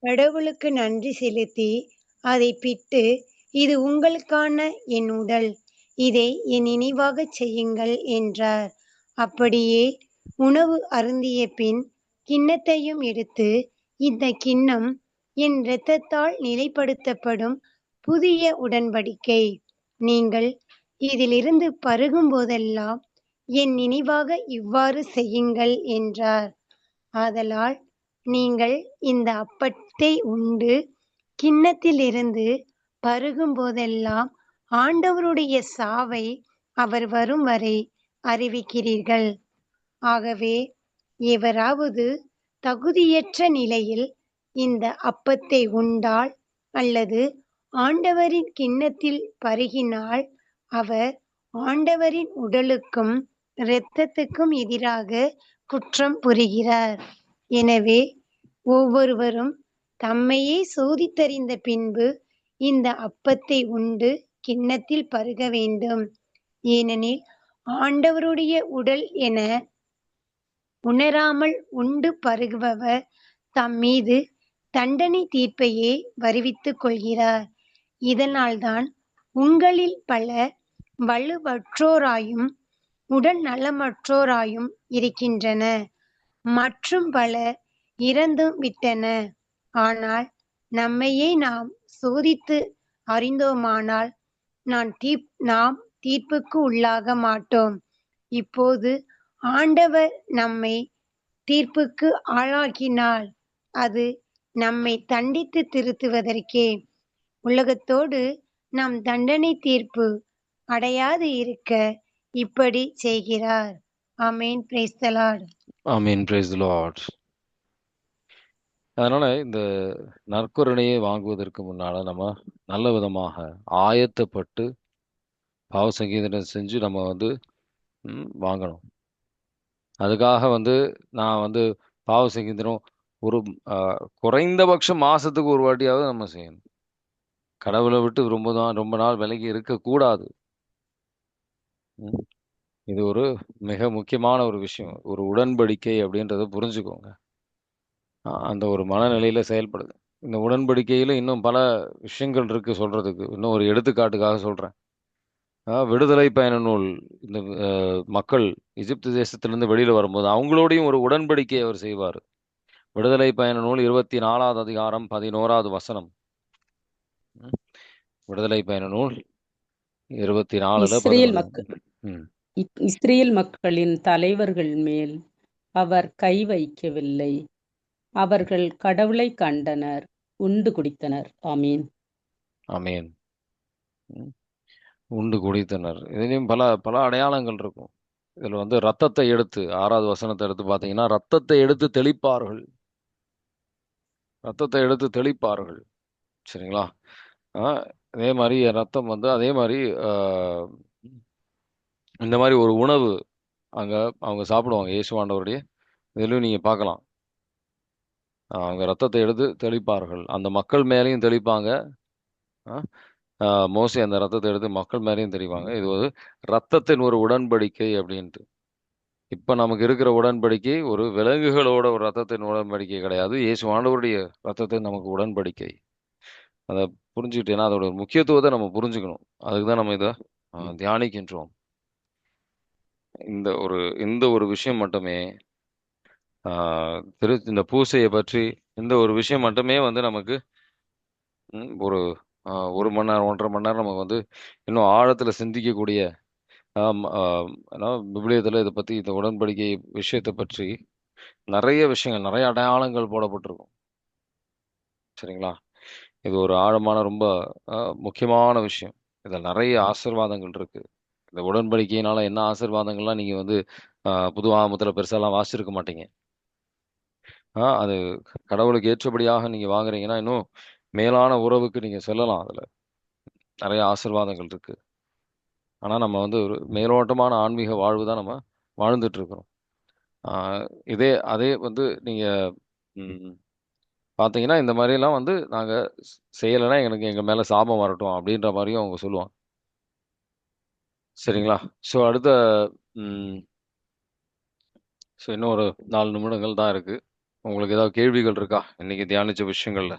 கடவுளுக்கு நன்றி செலுத்தி அதை பிட்டு, இது உங்களுக்கான என் உடல், இதை என் நினைவாகச் செய்யுங்கள் என்றார். அப்படியே உணவு அருந்திய பின் கிண்ணத்தையும் எடுத்து, இந்த கிண்ணம் என் இரத்தத்தால் நிலைப்படுத்தப்படும் புதிய உடன்படிக்கை. நீங்கள் இதிலிருந்து பருகும்போதெல்லாம் என் நினைவாக இவ்வாறு செய்யுங்கள் என்றார். ஆதலால் நீங்கள் இந்த அப்பத்தை உண்டு கிண்ணத்திலிருந்து பருகும்போதெல்லாம் ஆண்டவருடைய சாவை அவர் வரும் வரை அறிவிக்கிறீர்கள். ஆகவே எவராவது தகுதியற்ற நிலையில் இந்த அப்பத்தை உண்டால் அல்லது ஆண்டவரின் கிண்ணத்தில் பருகினால் அவர் ஆண்டவரின் உடலுக்கும் இரத்தத்துக்கும் எதிராக குற்றம் புரிகிறார். எனவே ஒவ்வொருவரும் தம்மையே சோதித்தறிந்த பின்பு இந்த அப்பத்தை உண்டு கிண்ணத்தில் பருக வேண்டும். ஏனெனில் ஆண்டவருடைய உடல் என உணராமல் உண்டு பருகுபவர் தம் மீது தண்டனை தீர்ப்பையே வருவித்துக் கொள்கிறார். இதனால்தான் உங்களில் பலர் வலுவற்றோராயும் உடல் நலமற்றோராயும் இருக்கின்றனர், மற்றும் பலர் இறந்தும் விட்டனர். ஆனால் நம்மையே நாம் சோதித்து அறிந்தோமானால் நாம் தீர்ப்புக்கு உள்ளாக மாட்டோம். இப்போது ஆண்டவர் நம்மை தீர்ப்புக்கு ஆளாக்கினால் அது நம்மை தண்டித்து திருத்துவதற்கே. உலகத்தோடு நாம் தண்டனை தீர்ப்பு அடையாது இருக்க இப்படி செய்கிறார். ஆமென். Praise the Lord. ஆமீன். Praise the Lord. அதனால இந்த நற்கருணையை வாங்குவதற்கு முன்னால நம்ம நல்ல விதமாக ஆயத்தப்பட்டு பாவ சங்கீதனம் செஞ்சு நம்ம வாங்கணும். அதுக்காக நான் பாவ சங்கீதனம் ஒரு குறைந்தபட்சம் மாசத்துக்கு ஒரு வாட்டியாவது நம்ம செய்யணும். கடவுளை விட்டு ரொம்ப நாள் விலகி இருக்கக்கூடாது. இது ஒரு மிக முக்கியமான ஒரு விஷயம். ஒரு உடன்படிக்கை அப்படின்றத புரிஞ்சுக்கோங்க. அந்த ஒரு மனநிலையில செயல்படுது. இந்த உடன்படிக்கையில இன்னும் பல விஷயங்கள் இருக்கு சொல்றதுக்கு. இன்னும் ஒரு எடுத்துக்காட்டுக்காக சொல்றேன். விடுதலை பயண நூல், இந்த மக்கள் எகிப்து தேசத்திலிருந்து வெளியில வரும்போது அவங்களோடையும் ஒரு உடன்படிக்கை அவர் செய்வார். விடுதலை பயண நூல் 24வது அதிகாரம் 11வது வசனம். விடுதலை பயண நூல் 24:11. இஸ்ரேல் மக்களின் தலைவர்கள் மேல் அவர் கை வைக்கவில்லை. அவர்கள் கடவுளை கண்டனர், உண்டு குடித்தனர். ஆமீன். ஆமீன். உண்டு குடித்தனர். இதுலயும் பல பல அடையாளங்கள் இருக்கும். இதுல ரத்தத்தை எடுத்து 6வது வசனத்தை எடுத்து பார்த்தீங்கன்னா, ரத்தத்தை எடுத்து தெளிப்பார்கள். ரத்தத்தை எடுத்து தெளிப்பார்கள். சரிங்களா? அதே மாதிரி ரத்தம் அதே மாதிரி இந்த மாதிரி ஒரு உணவு அங்க அவங்க சாப்பிடுவாங்க. இயேசுவாண்டவருடைய இதுலயும் நீங்க பார்க்கலாம். அவங்க ரத்தத்தை எடுத்து தெளிப்பார்கள். அந்த மக்கள் மேலேயும் தெளிப்பாங்க. மோசே அந்த ரத்தத்தை எடுத்து மக்கள் மேலேயும் தெளிவாங்க. இது ஒரு ரத்தத்தின் ஒரு உடன்படிக்கை அப்படின்ட்டு. இப்ப நமக்கு இருக்கிற உடன்படிக்கை ஒரு விலங்குகளோட ஒரு ரத்தத்தின் உடன்படிக்கை கிடையாது. இயேசுவாண்டவருடைய ரத்தத்தின் நமக்கு உடன்படிக்கை. அதை புரிஞ்சுக்கிட்டேன்னா அதோட முக்கியத்துவத்தை நம்ம புரிஞ்சுக்கணும். அதுக்கு தான் நம்ம இதை தியானிக்கின்றோம். இந்த ஒரு விஷயம் மட்டுமே இந்த பூசையை பற்றி இந்த ஒரு விஷயம் மட்டுமே நமக்கு ஒரு 1 மணி நேரம் 1.5 மணி நேரம் நம்ம இன்னும் ஆழத்துல சிந்திக்கக்கூடிய விவிலியத்துல இதை பத்தி இந்த உடன்படிக்கை விஷயத்தை பற்றி நிறைய விஷயங்கள், நிறைய அடையாளங்கள் போடப்பட்டிருக்கும். சரிங்களா? இது ஒரு ஆழமான ரொம்ப முக்கியமான விஷயம். இதில் நிறைய ஆசீர்வாதங்கள் இருக்கு. இந்த உடன்படிக்கையினால என்ன ஆசீர்வாதங்கள்லாம் நீங்க புது ஆகமத்துல பெருசாலாம் வாசிச்சிருக்க மாட்டீங்க. அது கடவுளுக்கு ஏற்றபடியாக நீங்க வாங்குறீங்கன்னா இன்னும் மேலான உறவுக்கு நீங்க செல்லலாம். அதுல நிறைய ஆசீர்வாதங்கள் இருக்கு. ஆனா நம்ம ஒரு மேலோட்டமான ஆன்மீக வாழ்வு தான் நம்ம வாழ்ந்துட்டு இருக்கிறோம். அதே நீங்க பார்த்தீங்கன்னா இந்த மாதிரிலாம் நாங்க செய்யலைன்னா எங்க மேல சாபம் வரட்டும் அப்படின்ற மாதிரியும் அவங்க சொல்லுவாங்க. சரிங்களா? ஸோ அடுத்த ஸோ இன்னும் ஒரு 4 நிமிடங்கள் தான் இருக்கு. உங்களுக்கு ஏதாவது கேள்விகள் இருக்கா இன்னைக்கு தியானிச்ச விஷயங்கள்ல?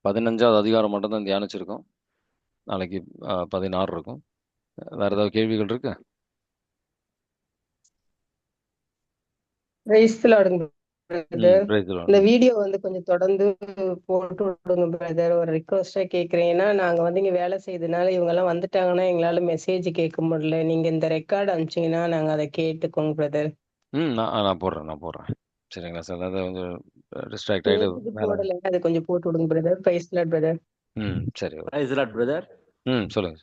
பதினஞ்சாவது அதிகாரம் மட்டும் தான் தியானிச்சிருக்கோம். நாளைக்கு 16 இருக்கும். வேற ஏதாவது கேள்விகள் இருக்கு? பிரைஸ் தி லார்டுங்க பிரதர். praise the இந்த Lord. வீடியோ வந்து கொஞ்சம் தொடர்ந்து போட்டு விடுங்க பிரதர். ஒரு ரிக்வஸ்டா கேக்குறேன். ஏன்னா நாங்க வந்து இங்க வேலை செய்யறதுனால இவங்க எல்லாம் வந்துட்டாங்கன்னா எங்களால மெசேஜ் கேட்க முடியல. நீங்க இந்த ரெக்கார்டு அனுப்பிச்சீங்கன்னா நாங்க அதை கேட்டுக்கோங்க பிரதர். நான் போடுறேன். சரிங்களா சார்? அதாவது கொஞ்சம் டிஸ்ட்ராக்ட் ஆகிட்டு நேத்துக்கு வேலை. போடல, அது கொஞ்சம் போட்டு விடுங்க brother. Praise the lord brother. சரி. Praise the lord brother. சொல்லுங்க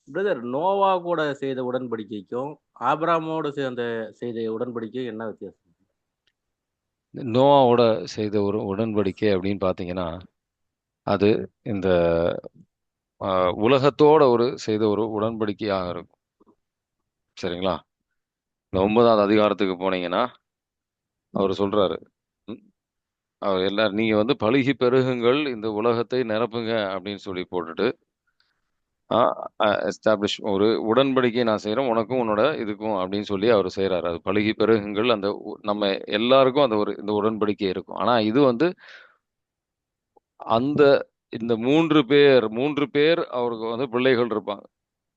பிரதர், நோவா கூட செய்த உடன்படிக்கைக்கும் ஆபிரகாமோடு செய்த உடன்படிக்கைக்கும் என்ன வித்தியாசம்? நோவாவோட செய்த ஒரு உடன்படிக்கை அப்படின்னு பார்த்தீங்கன்னா, அது இந்த உலகத்தோட செய்த ஒரு உடன்படிக்கையாக இருக்கும். சரிங்களா? இந்த 9வது அதிகாரத்துக்கு போனீங்கன்னா அவர் சொல்றாரு, அவர் எல்லாரும் நீங்க வந்து பலுகி பெருகுங்கள், இந்த உலகத்தை நிரப்புங்க அப்படின்னு சொல்லி போட்டுட்டு எஸ்டாப்ளிஷ் ஒரு உடன்படிக்கை நான் செய்கிறேன் உனக்கும் உன்னோட இதுக்கும் அப்படின்னு சொல்லி அவர் செய்கிறாரு. அது பலுகி பெருகுங்கள். அந்த நம்ம எல்லாருக்கும் அந்த இந்த உடன்படிக்கை இருக்கும். ஆனால் இது வந்து இந்த 3 பேர் அவருக்கு வந்து பிள்ளைகள் இருப்பாங்க.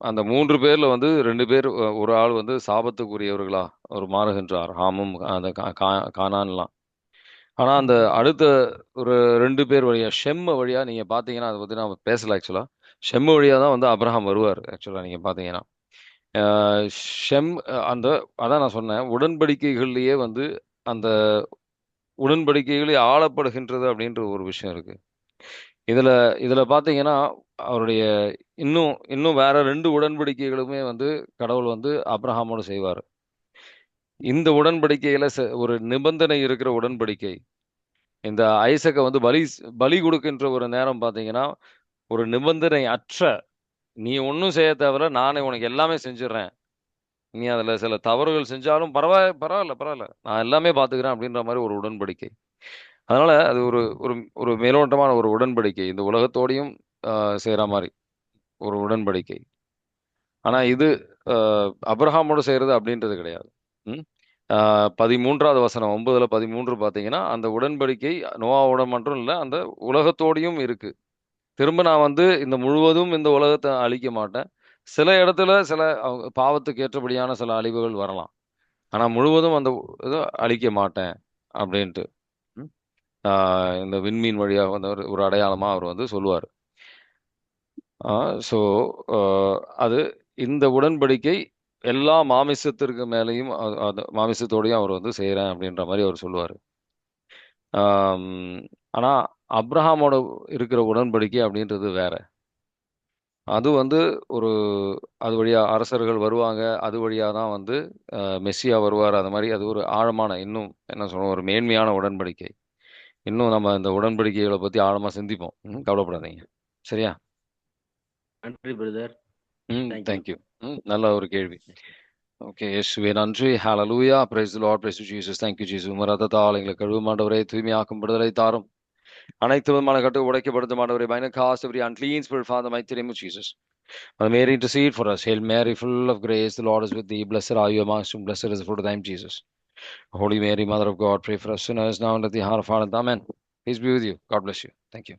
அந்த 3 பேர்ல வந்து 2 பேர், ஒரு ஆள் வந்து சாபத்துக்குரியவர்களா அவர் மாறுகின்றார், ஹாமும் அந்த கானான்லாம். ஆனா அந்த அடுத்த ஒரு 2 பேர் வழியா, ஷெம் வழியா நீங்க பாத்தீங்கன்னா, அதை பத்தி நான் பேசல ஆக்சுவலா. ஷெம் வழியா தான் வந்து அப்ரஹாம் வருவார் ஆக்சுவலா. நீங்க பாத்தீங்கன்னா ஷெம் அதான் நான் சொன்னேன், உடன்படிக்கைகள்லயே வந்து அந்த உடன்படிக்கைகளே ஆளப்படுகின்றது அப்படின்ற ஒரு விஷயம் இருக்கு. இதுல பாத்தீங்கன்னா அவருடைய இன்னும் வேற 2 உடன்படிக்கைகளுமே வந்து கடவுள் வந்து அப்ரஹாமோடு செய்வார். இந்த உடன்படிக்கையில ஒரு நிபந்தனை இருக்கிற உடன்படிக்கை. இந்த ஐசக்கை வந்து பலி கொடுக்கின்ற ஒரு நேரம் பார்த்தீங்கன்னா, ஒரு நிபந்தனை அற்ற, நீ ஒன்றும் செய்ய தேவையில்ல, நானே உனக்கு எல்லாமே செஞ்சிடறேன், நீ அதில் சில தவறுகள் செஞ்சாலும் பரவாயில்ல, நான் எல்லாமே பார்த்துக்கிறேன் அப்படின்ற மாதிரி ஒரு உடன்படிக்கை. அதனால அது ஒரு ஒரு ஒரு மேலோட்டமான ஒரு உடன்படிக்கை, இந்த உலகத்தோடையும் செய்கிற மாதிரி ஒரு உடன்படிக்கை. ஆனால் இது அப்ரஹாமோடு செய்கிறது அப்படின்றது கிடையாது. 13வது வசனம் 9ல் 13 பார்த்தீங்கன்னா, அந்த உடன்படிக்கை நோவாவோட மட்டும் இல்லை, அந்த உலகத்தோடையும் இருக்கு. திரும்ப நான் வந்து இந்த முழுவதும் இந்த உலகத்தை அழிக்க மாட்டேன். சில இடத்துல சில பாவத்துக்கு ஏற்றபடியான சில அழிவுகள் வரலாம், ஆனால் முழுவதும் அந்த இதை அழிக்க மாட்டேன் அப்படின்ட்டு இந்த விண்மீன் வழியாக வந்து ஒரு அடையாளமாக அவர் வந்து சொல்லுவார். ஸோ அது இந்த உடன்படிக்கை எல்லா மாமிசத்திற்கு மேலேயும் மாமிசத்தோடையும் அவர் வந்து செய்கிறேன் அப்படின்ற மாதிரி அவர் சொல்லுவார். ஆனால் அப்ரஹாமோட இருக்கிற உடன்படிக்கை அப்படின்றது வேற. அது வந்து அது வழியாக அரசர்கள் வருவாங்க, அது வழியாக தான் வந்து மெஸ்ஸியா வருவார். அது மாதிரி அது ஒரு ஆழமான, இன்னும் என்ன சொல்லுவோம், ஒரு மேன்மையான உடன்படிக்கை. இன்னும் நம்ம இந்த உடன்படிக்கைகளை பற்றி ஆழமாக சிந்திப்போம். கவலைப்படாதீங்க. சரியா? நன்றி பிரதர். தேங்க்யூ. நல்ல ஒரு கேள்வி. ஓகே, இயேசுவே நன்றி. ஹalleluya, praise the Lord, praise Jesus. thank you Jesus. ரத்தத்தால் எங்களை கழுவும் ஆண்டவரே, தூய்மையாக்கும் விடுதலை தாரும். அனைத்து விதமான கட்டு உடைக்கப்படுத்தும் ஆண்டவரே, bind cast every unclean spirit, Father, mighty name of Jesus. Mother Mary, intercede for us. Hail Mary, full of grace, the Lord is with thee. Blessed are you amongst women, blessed is the fruit of thy womb, Jesus. Holy Mary, Mother of God, pray for us sinners now and at the hour of our death. Amen. Peace be with you. God bless you. Thank you.